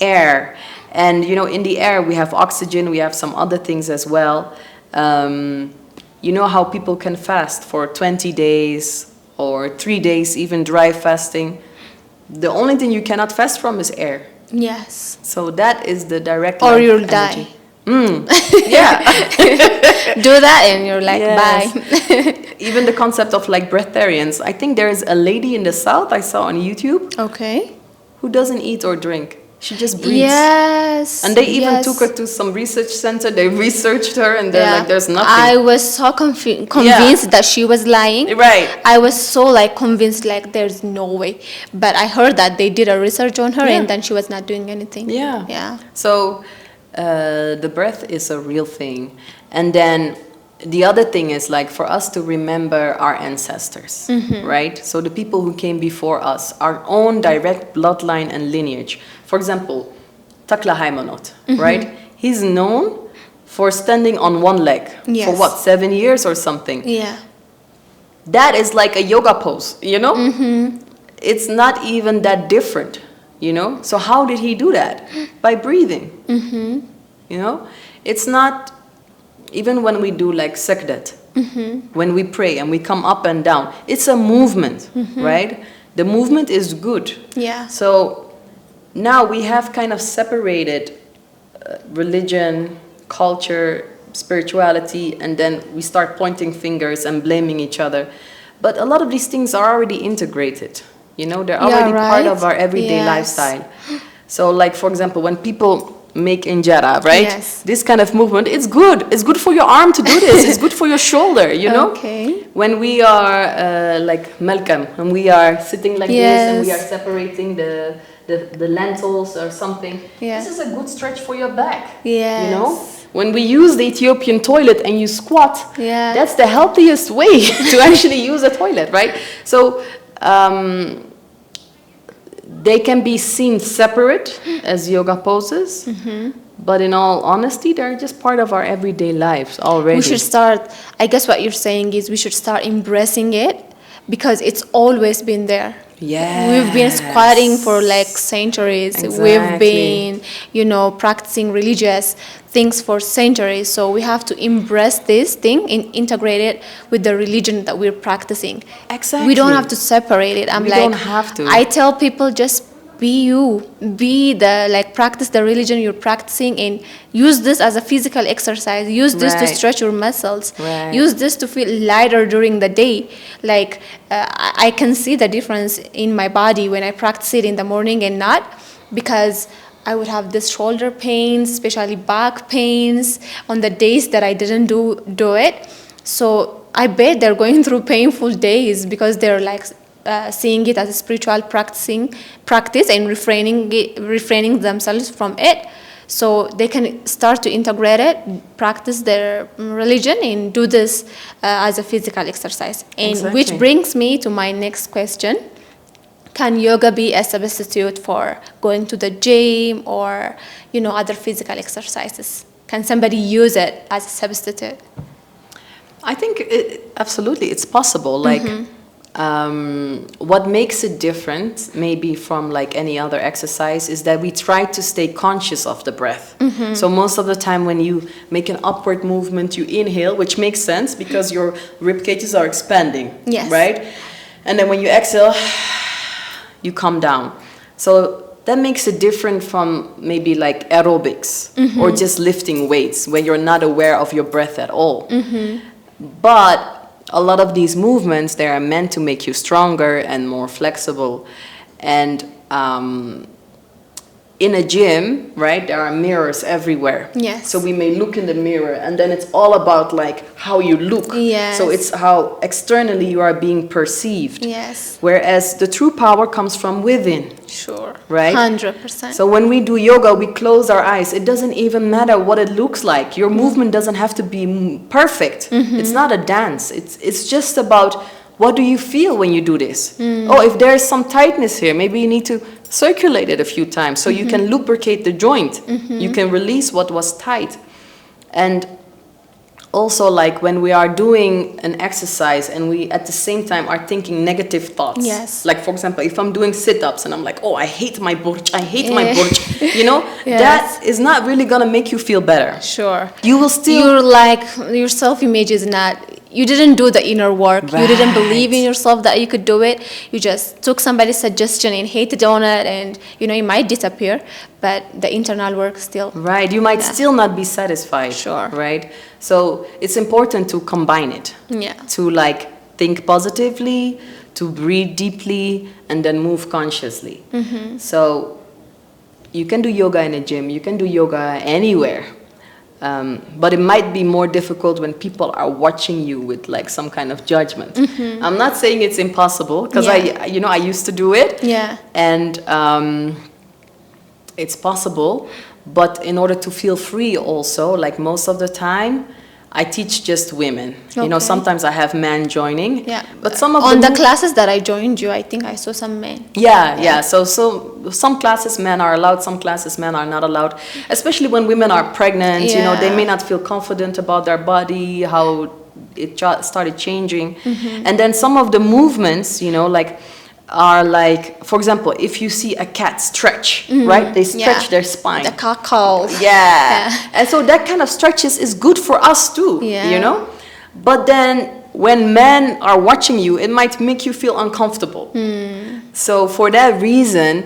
[SPEAKER 2] air. And, you know, in the air, we have oxygen, we have some other things as well. You know how people can fast for 20 days or 3 days, even dry fasting. The only thing you cannot fast from is air.
[SPEAKER 1] Yes.
[SPEAKER 2] So that is the direct
[SPEAKER 1] Or
[SPEAKER 2] life
[SPEAKER 1] you'll
[SPEAKER 2] energy.
[SPEAKER 1] die.
[SPEAKER 2] Yeah.
[SPEAKER 1] Do that and you're like,
[SPEAKER 2] Yes.
[SPEAKER 1] bye.
[SPEAKER 2] Even the concept of like breatharians. I think there is a lady in the south I saw on YouTube
[SPEAKER 1] Okay.
[SPEAKER 2] who doesn't eat or drink. She just breathes.
[SPEAKER 1] Yes.
[SPEAKER 2] And they even
[SPEAKER 1] yes.
[SPEAKER 2] took her to some research center. They researched her and they're like, there's nothing.
[SPEAKER 1] I was so convinced that she was lying.
[SPEAKER 2] Right.
[SPEAKER 1] I was so like convinced like there's no way. But I heard that they did a research on her and then she was not doing anything.
[SPEAKER 2] Yeah.
[SPEAKER 1] Yeah.
[SPEAKER 2] So the breath is a real thing. And then the other thing is like for us to remember our ancestors, right? So the people who came before us, our own direct bloodline and lineage. For example, Takla Haymanot, right? He's known for standing on one leg for what, 7 years or something?
[SPEAKER 1] Yeah.
[SPEAKER 2] That is like a yoga pose, you know? It's not even that different, you know? So how did he do that? By breathing, you know? It's not, even when we do like sakdat, when we pray and we come up and down, it's a movement, right? The movement is good.
[SPEAKER 1] Yeah.
[SPEAKER 2] So now we have kind of separated religion, culture, spirituality, and then we start pointing fingers and blaming each other. But a lot of these things are already integrated. You know, they're already part of our everyday lifestyle. So like, for example, when people make injera, right?
[SPEAKER 1] Yes.
[SPEAKER 2] This kind of movement, it's good. It's good for your arm to do this. It's good for your shoulder, you know?
[SPEAKER 1] Okay.
[SPEAKER 2] When we are like Malcolm, and we are sitting like this and we are separating the lentils or something.
[SPEAKER 1] Yes.
[SPEAKER 2] This is a good stretch for your back.
[SPEAKER 1] Yes.
[SPEAKER 2] You know? When we use the Ethiopian toilet and you squat, that's the healthiest way to actually use a toilet, right? So they can be seen separate as yoga poses, but in all honesty, they're just part of our everyday lives already.
[SPEAKER 1] We should start, I guess what you're saying is we should start embracing it because it's always been there.
[SPEAKER 2] Yes.
[SPEAKER 1] We've been squatting for like centuries.
[SPEAKER 2] Exactly.
[SPEAKER 1] We've been, you know, practicing religious things for centuries. So we have to embrace this thing and integrate it with the religion that we're practicing.
[SPEAKER 2] Exactly.
[SPEAKER 1] We don't have to separate it.
[SPEAKER 2] We don't have to.
[SPEAKER 1] I tell people just be you, practice the religion you're practicing and use this as a physical exercise. Use this to stretch your muscles. Use this to feel lighter during the day. Like I can see the difference in my body when I practice it in the morning and not, because I would have this shoulder pains, especially back pains on the days that I didn't do it. So I bet they're going through painful days because they're like seeing it as a spiritual practice and refraining themselves from it. So they can start to integrate it, practice their religion, and do this as a physical exercise. And
[SPEAKER 2] Exactly.
[SPEAKER 1] which brings me to my next question. Can yoga be a substitute for going to the gym or, other physical exercises? Can somebody use it as a substitute?
[SPEAKER 2] I think absolutely it's possible. Like, what makes it different, maybe from like any other exercise, is that we try to stay conscious of the breath. So most of the time, when you make an upward movement, you inhale, which makes sense because your rib cages are expanding,
[SPEAKER 1] Yes.
[SPEAKER 2] right? And then when you exhale, you come down. So that makes it different from maybe like aerobics or just lifting weights when you're not aware of your breath at all. But a lot of these movements, they are meant to make you stronger and more flexible. And in a gym, right, there are mirrors everywhere.
[SPEAKER 1] Yes.
[SPEAKER 2] So we may look in the mirror, and then it's all about like how you look.
[SPEAKER 1] Yes.
[SPEAKER 2] So it's how externally you are being perceived.
[SPEAKER 1] Yes.
[SPEAKER 2] Whereas the true power comes from within.
[SPEAKER 1] Sure.
[SPEAKER 2] Right?
[SPEAKER 1] 100%.
[SPEAKER 2] So when we do yoga, we close our eyes. It doesn't even matter what it looks like. Your movement doesn't have to be perfect. It's not a dance. It's just about, what do you feel when you do this? Oh, if there's some tightness here, maybe you need to circulate it a few times so you can lubricate the joint. You can release what was tight. And also, like when we are doing an exercise and we at the same time are thinking negative thoughts.
[SPEAKER 1] Yes.
[SPEAKER 2] Like, for example, if I'm doing sit-ups and I'm like, oh, I hate my burj, I hate my
[SPEAKER 1] Yeah.
[SPEAKER 2] burj,
[SPEAKER 1] Yes.
[SPEAKER 2] that is not really gonna make you feel better.
[SPEAKER 1] Sure.
[SPEAKER 2] You will still...
[SPEAKER 1] You're like, your self-image is not, you didn't do the inner work. You didn't believe in
[SPEAKER 2] Right.
[SPEAKER 1] yourself that you could do it. You just took somebody's suggestion and hated on it, and, it might disappear, but the internal work still.
[SPEAKER 2] Right, you might still not be satisfied.
[SPEAKER 1] Sure.
[SPEAKER 2] Right? So it's important to combine it.
[SPEAKER 1] Yeah.
[SPEAKER 2] To like think positively, to breathe deeply, and then move consciously. So you can do yoga in a gym, you can do yoga anywhere. But it might be more difficult when people are watching you with like some kind of judgment. I'm not saying it's impossible, because I used to do it.
[SPEAKER 1] Yeah.
[SPEAKER 2] And it's possible, but in order to feel free also, like most of the time, I teach just women.
[SPEAKER 1] Okay.
[SPEAKER 2] Sometimes I have men joining.
[SPEAKER 1] Yeah.
[SPEAKER 2] But some of
[SPEAKER 1] On the classes that I joined you, I think I saw some men.
[SPEAKER 2] yeah. So some classes men are allowed, some classes men are not allowed. Especially when women are pregnant,
[SPEAKER 1] Yeah.
[SPEAKER 2] they may not feel confident about their body, how it started changing. And then some of the movements, like, are like, for example, if you see a cat stretch, right? They stretch their spine.
[SPEAKER 1] The cockles.
[SPEAKER 2] Yeah. And so that kind of stretches is good for us too,
[SPEAKER 1] Yeah.
[SPEAKER 2] But then when men are watching you, it might make you feel uncomfortable. So for that reason,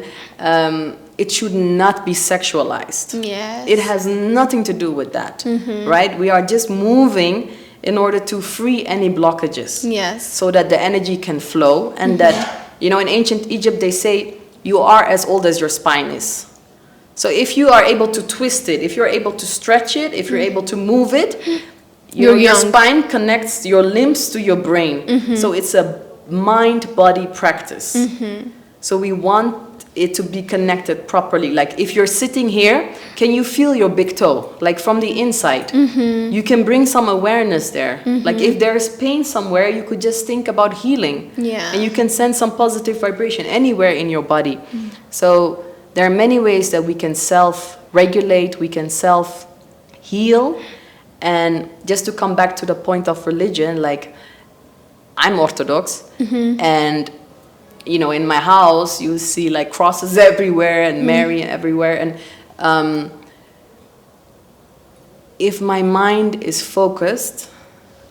[SPEAKER 2] it should not be sexualized.
[SPEAKER 1] Yes.
[SPEAKER 2] It has nothing to do with that, right? We are just moving in order to free any blockages.
[SPEAKER 1] Yes.
[SPEAKER 2] So that the energy can flow, and that, in ancient Egypt, they say you are as old as your spine is. So if you are able to twist it, if you're able to stretch it, if you're able to move it, your
[SPEAKER 1] young.
[SPEAKER 2] spine connects your limbs to your brain. So it's a mind-body practice. So we want it to be connected properly. Like if you're sitting here, can you feel your big toe? Like from the inside. You can bring some awareness there. Like if there's pain somewhere, you could just think about healing.
[SPEAKER 1] Yeah.
[SPEAKER 2] And you can send some positive vibration anywhere in your body. So there are many ways that we can self-regulate, we can self-heal. And just to come back to the point of religion, like I'm Orthodox, and in my house, you see like crosses everywhere and Mary everywhere. And if my mind is focused,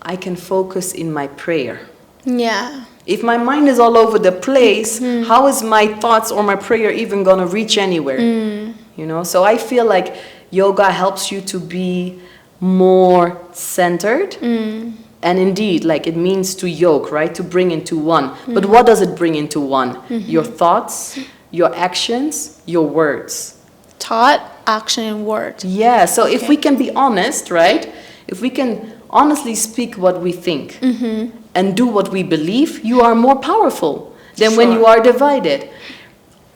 [SPEAKER 2] I can focus in my prayer.
[SPEAKER 1] Yeah.
[SPEAKER 2] If my mind is all over the place, how is my thoughts or my prayer even going to reach anywhere? So I feel like yoga helps you to be more centered. And indeed, like it means to yoke, right? To bring into one. But what does it bring into one? Your thoughts, your actions, your words.
[SPEAKER 1] Thought, action, and word.
[SPEAKER 2] Yeah, so if we can be honest, right? If we can honestly speak what we think and do what we believe, you are more powerful than when you are divided.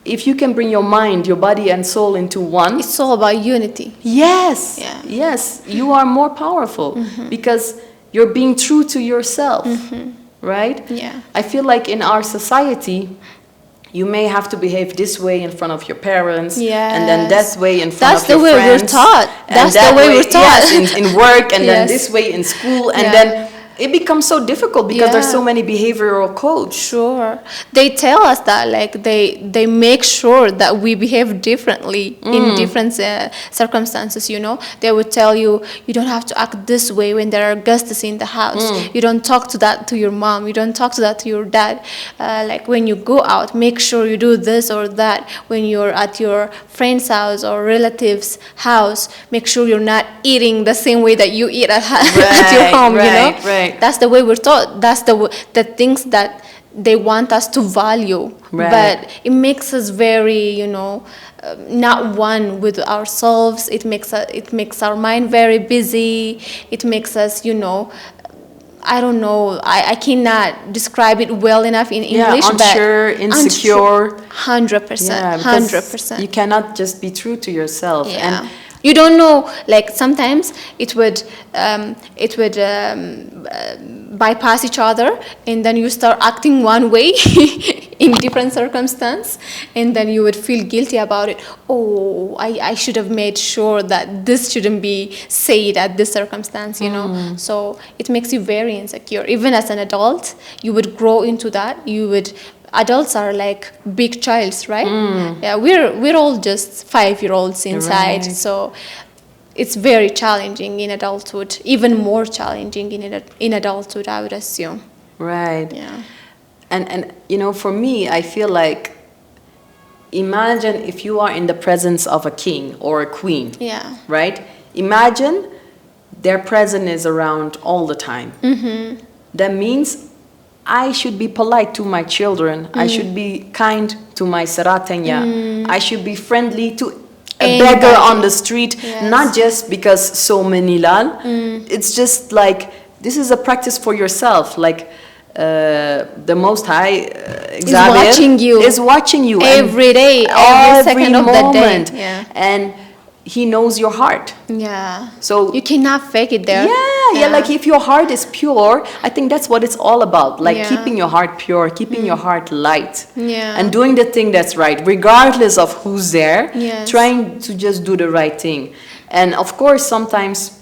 [SPEAKER 2] If you can bring your mind, your body and soul into one,
[SPEAKER 1] It's all about unity.
[SPEAKER 2] yes,
[SPEAKER 1] Yeah.
[SPEAKER 2] yes, you are more powerful because you're being true to yourself, right?
[SPEAKER 1] Yeah.
[SPEAKER 2] I feel like in our society, you may have to behave this way in front of your parents, and then that way in front
[SPEAKER 1] That's
[SPEAKER 2] of your
[SPEAKER 1] the way
[SPEAKER 2] friends.
[SPEAKER 1] we're taught.
[SPEAKER 2] And
[SPEAKER 1] That's
[SPEAKER 2] that
[SPEAKER 1] the way we're taught.
[SPEAKER 2] Yes, in work, and then
[SPEAKER 1] Yes.
[SPEAKER 2] this way in school, and
[SPEAKER 1] Yeah.
[SPEAKER 2] then it becomes so difficult because there's
[SPEAKER 1] Yeah.
[SPEAKER 2] so many behavioral codes.
[SPEAKER 1] Sure. They tell us that, like, they make sure that we behave differently in different circumstances, you know. They would tell you, you don't have to act this way when there are guests in the house. You don't talk to that to your mom. You don't talk to that to your dad. Like, when you go out, make sure you do this or that. When you're at your friend's house or relative's house, make sure you're not eating the same way that you eat at, at your home, you know.
[SPEAKER 2] Right.
[SPEAKER 1] That's the way we're taught. That's the things that they want us to value.
[SPEAKER 2] Right.
[SPEAKER 1] But it makes us very, you know, not one with ourselves. It makes our mind very busy. It makes us, you know, I don't know. I cannot describe it well enough in English.
[SPEAKER 2] Unsure, insecure.
[SPEAKER 1] 100%. 100%.
[SPEAKER 2] You cannot just be true to yourself.
[SPEAKER 1] Yeah.
[SPEAKER 2] And
[SPEAKER 1] you don't know, like, sometimes it would bypass each other, and then you start acting one way in different circumstance, and then you would feel guilty about it. Oh, I should have made sure that this shouldn't be said at this circumstance, you know. So it makes you very insecure. Even as an adult, you would grow into that. Adults are like big childs, right? Yeah, we're all just 5-year-olds inside.
[SPEAKER 2] Right.
[SPEAKER 1] So it's very challenging in adulthood, even more challenging in adulthood, I would assume.
[SPEAKER 2] right.
[SPEAKER 1] Yeah.
[SPEAKER 2] And you know, for me, I feel like, imagine if you are in the presence of a king or a queen.
[SPEAKER 1] Yeah.
[SPEAKER 2] Right? Imagine their presence is around all the time. That means I should be polite to my children. I should be kind to my Saratanya. I should be friendly to a beggar on the street.
[SPEAKER 1] Yes.
[SPEAKER 2] Not just because so many lal. It's just like, this is a practice for yourself. Like, the Most High is watching you
[SPEAKER 1] every day, every second of the day.
[SPEAKER 2] Yeah. And he knows your heart.
[SPEAKER 1] Yeah.
[SPEAKER 2] So
[SPEAKER 1] you cannot fake it there.
[SPEAKER 2] Yeah, like if your heart is pure, I think that's what it's all about. Like keeping your heart pure, keeping your heart light.
[SPEAKER 1] Yeah.
[SPEAKER 2] And doing the thing that's right, regardless of who's there.
[SPEAKER 1] Yes.
[SPEAKER 2] Trying to just do the right thing. And of course, sometimes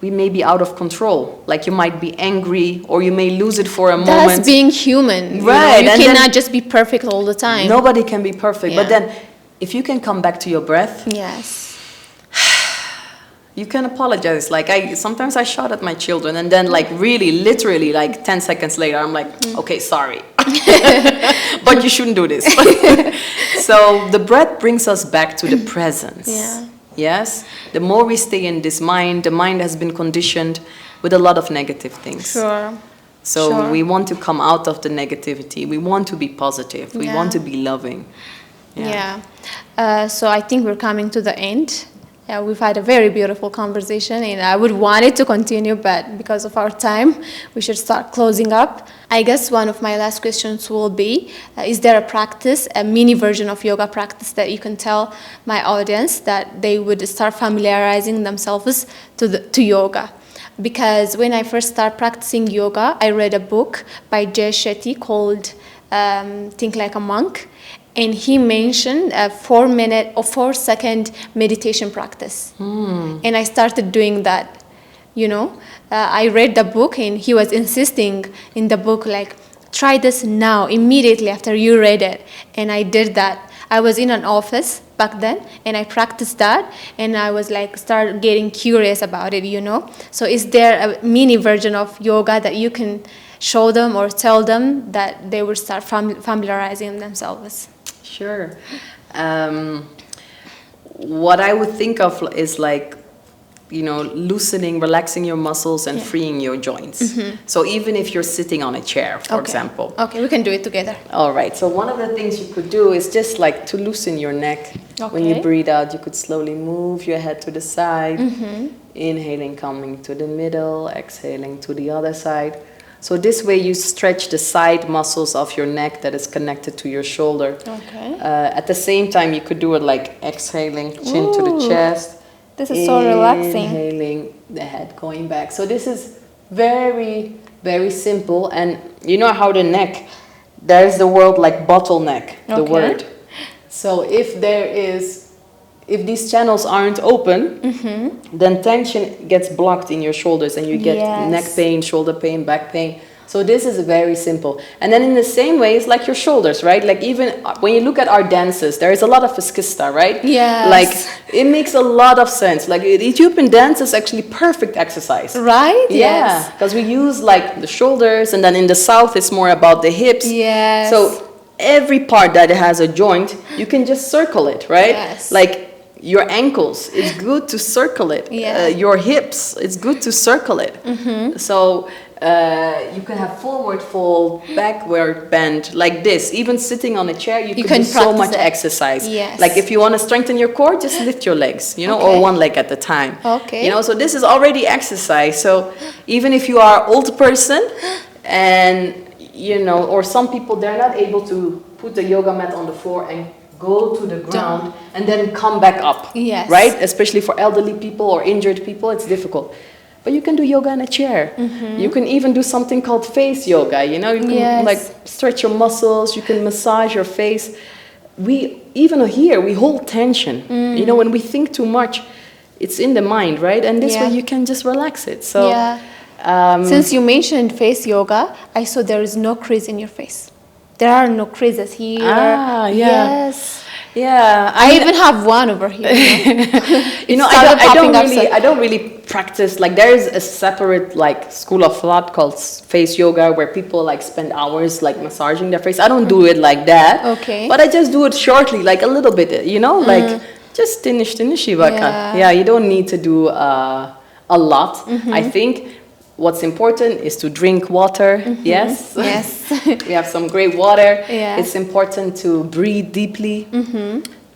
[SPEAKER 2] we may be out of control. Like, you might be angry, or you may lose it for a moment.
[SPEAKER 1] That's being human.
[SPEAKER 2] Right.
[SPEAKER 1] You cannot just be perfect all the time.
[SPEAKER 2] Nobody can be perfect.
[SPEAKER 1] Yeah.
[SPEAKER 2] But then, if you can come back to your breath.
[SPEAKER 1] Yes.
[SPEAKER 2] You can apologize. Like, sometimes I shout at my children, and then, like, really, literally, like 10 seconds later, I'm like, okay, sorry. But you shouldn't do this. So the breath brings us back to the presence.
[SPEAKER 1] Yeah.
[SPEAKER 2] Yes? The more we stay in this mind, the mind has been conditioned with a lot of negative things.
[SPEAKER 1] Sure.
[SPEAKER 2] So we want to come out of the negativity. We want to be positive. We want to be loving.
[SPEAKER 1] Yeah. So I think we're coming to the end. Yeah, we've had a very beautiful conversation, and I would want it to continue, but because of our time, we should start closing up. I guess one of my last questions will be, is there a practice, a mini version of yoga practice that you can tell my audience that they would start familiarizing themselves to yoga? Because when I first started practicing yoga, I read a book by Jay Shetty called Think Like a Monk. And he mentioned a 4-minute or 4-second meditation practice. And I started doing that, you know. I read the book, and he was insisting in the book, like, try this now, immediately after you read it. And I did that. I was in an office back then, and I practiced that, and I was like, start getting curious about it, you know. So is there a mini version of yoga that you can show them or tell them that they will start familiarizing themselves?
[SPEAKER 2] Sure. What I would think of is, like, you know, loosening, relaxing your muscles and freeing your joints. So even if you're sitting on a chair, for example.
[SPEAKER 1] Okay, we can do it together.
[SPEAKER 2] All right. So one of the things you could do is just like to loosen your neck. When you breathe out, you could slowly move your head to the side. Inhaling, coming to the middle, exhaling to the other side. So this way you stretch the side muscles of your neck that is connected to your shoulder.
[SPEAKER 1] Okay.
[SPEAKER 2] At the same time, you could do it like exhaling, chin to the chest.
[SPEAKER 1] This is so relaxing.
[SPEAKER 2] Inhaling, the head going back. So this is very, very simple. And you know how the neck, there's the word like bottleneck, the word. So if these channels aren't open, then tension gets blocked in your shoulders and you get neck pain, shoulder pain, back pain. So this is very simple. And then in the same way, it's like your shoulders, right? Like even when you look at our dances, there is a lot of fascista, right?
[SPEAKER 1] Yes.
[SPEAKER 2] Like it makes a lot of sense. Like Ethiopian dance is actually perfect exercise.
[SPEAKER 1] Right?
[SPEAKER 2] Yeah. Because we use like the shoulders, and then in the south it's more about the hips.
[SPEAKER 1] Yes.
[SPEAKER 2] So every part that has a joint, you can just circle it, right?
[SPEAKER 1] Yes.
[SPEAKER 2] Like your ankles, it's good to circle it. Your hips, it's good to circle it. So you can have forward fold, backward bend, like this. Even sitting on a chair, you can do so much exercise.
[SPEAKER 1] Yes.
[SPEAKER 2] Like if you want to strengthen your core, just lift your legs, you know, or one leg at a time.
[SPEAKER 1] Okay.
[SPEAKER 2] You know, so this is already exercise. So even if you are an old person and, you know, or some people, they're not able to put the yoga mat on the floor and go to the ground and then come back up.
[SPEAKER 1] Yes.
[SPEAKER 2] Right? Especially for elderly people or injured people, it's difficult. But you can do yoga in a chair. You can even do something called face yoga. You know, you can like stretch your muscles. You can massage your face. We even here we hold tension. You know, when we think too much, it's in the mind, right? And this way you can just relax it. So,
[SPEAKER 1] since you mentioned face yoga, I saw there is no crease in your face. There are no creases here. Yes.
[SPEAKER 2] Yeah,
[SPEAKER 1] I even have one over here.
[SPEAKER 2] You know, I don't really practice. Like there is a separate like school of thought called face yoga where people like spend hours like massaging their face. I don't do it like that.
[SPEAKER 1] Okay.
[SPEAKER 2] But I just do it shortly, like a little bit. You know, like just tinishi baka. Yeah, you don't need to do a lot. I think. What's important is to drink water. Yes. We have some great water. It's important to breathe deeply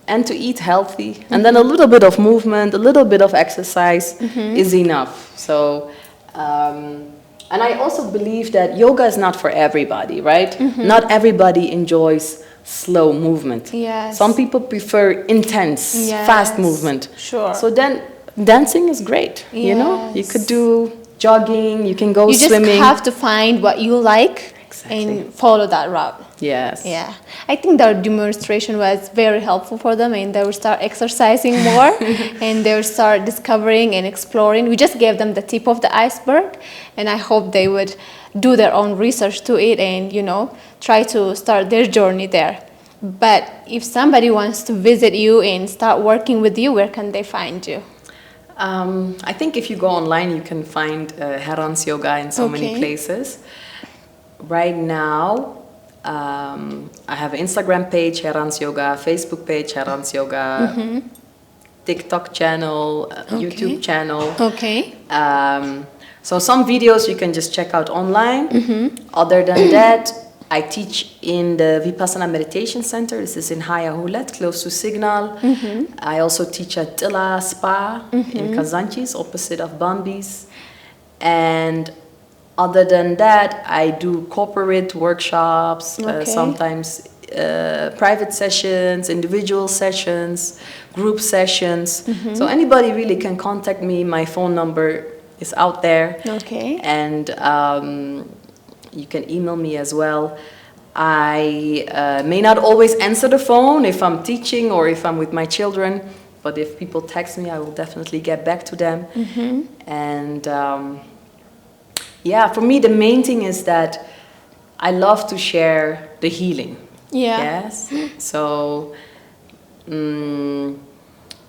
[SPEAKER 2] and to eat healthy. And then a little bit of movement, a little bit of exercise is enough. So, and I also believe that yoga is not for everybody, right? Not everybody enjoys slow movement. Some people prefer intense, fast movement.
[SPEAKER 1] Sure.
[SPEAKER 2] So then dancing is great. You know, you could do jogging, you can go swimming.
[SPEAKER 1] You just have to find what you like and follow that route.
[SPEAKER 2] Yes.
[SPEAKER 1] Yeah. I think their demonstration was very helpful for them, and they will start exercising more and they will start discovering and exploring. We just gave them the tip of the iceberg, and I hope they would do their own research to it and, you know, try to start their journey there. But if somebody wants to visit you and start working with you, where can they find you?
[SPEAKER 2] I think if you go online, you can find Herans Yoga in so many places. Right now, I have an Instagram page, Herans Yoga, Facebook page, Herans Yoga, TikTok channel, YouTube channel. So some videos you can just check out online. Other than that, I teach in the Vipassana Meditation Center. This is in Haya Hulet, close to Signal. I also teach at Tila Spa in Kazanchis, opposite of Bambi's. And other than that, I do corporate workshops, sometimes private sessions, individual sessions, group sessions. So anybody really can contact me. My phone number is out there. And you can email me as well. I may not always answer the phone if I'm teaching or if I'm with my children, but if people text me, I will definitely get back to them. And for me, the main thing is that I love to share the healing. Yes. So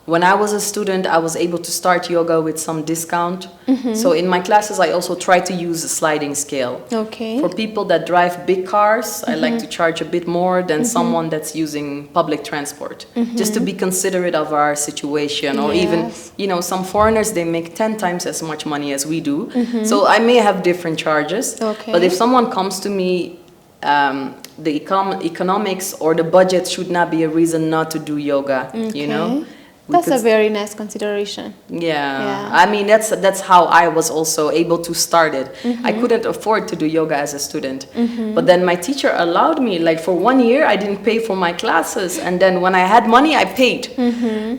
[SPEAKER 2] when I was a student, I was able to start yoga with some discount. So in my classes, I also try to use a sliding scale. For people that drive big cars, I like to charge a bit more than someone that's using public transport, just to be considerate of our situation. Or even, you know, some foreigners, they make 10 times as much money as we do. So I may have different charges. But if someone comes to me, the economics or the budget should not be a reason not to do yoga, you know?
[SPEAKER 1] That's a very nice consideration.
[SPEAKER 2] Yeah. I mean, that's how I was also able to start it. I couldn't afford to do yoga as a student. But then my teacher allowed me, like for 1 year, I didn't pay for my classes. And then when I had money, I paid.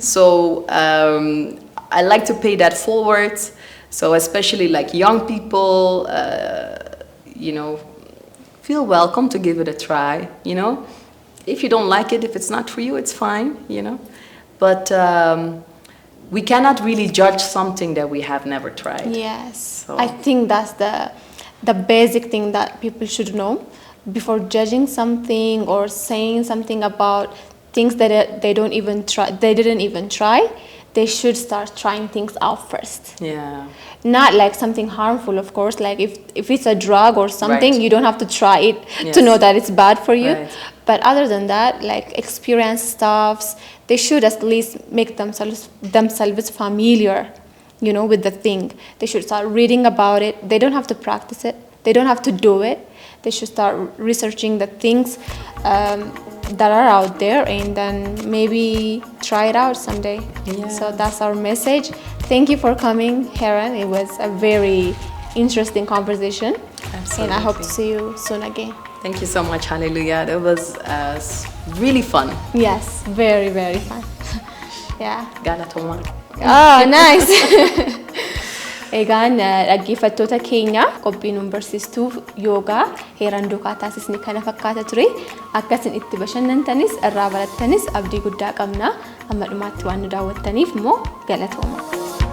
[SPEAKER 2] So I like to pay that forward. So especially like young people, you know, feel welcome to give it a try, you know. If you don't like it, if it's not for you, it's fine, you know. But we cannot really judge something that we have never tried.
[SPEAKER 1] Yes, so I think that's the basic thing that people should know before judging something or saying something about things that they don't even try. They didn't even try. They should start trying things out first.
[SPEAKER 2] Yeah.
[SPEAKER 1] Not like something harmful, of course. Like if it's a drug or something,
[SPEAKER 2] right.
[SPEAKER 1] You don't have to try it to know that it's bad for you.
[SPEAKER 2] Right.
[SPEAKER 1] But other than that, like experience stuffs, they should at least make themselves familiar, you know, with the thing. They should start reading about it. They don't have to practice it. They don't have to do it. They should start researching the things that are out there and then maybe try it out someday.
[SPEAKER 2] Yes.
[SPEAKER 1] So that's our message. Thank you for coming, Heron. It was a very interesting conversation.
[SPEAKER 2] Absolutely.
[SPEAKER 1] And I hope to see you soon again.
[SPEAKER 2] Thank you so much. Hallelujah. That was really fun.
[SPEAKER 1] Yes, very, very fun. Yeah.
[SPEAKER 2] Galatoma.
[SPEAKER 1] Oh, nice. Egaan dhaggeeffattoota keenya qophiin barsiistuu yoogaa heeraan duukaa taasisni kana fakkaata ture akkasin itti bashannantanis irraa barattanis abdii guddaa qabna amma dhumaatti waan nu daawwattaniif immoo galatooma.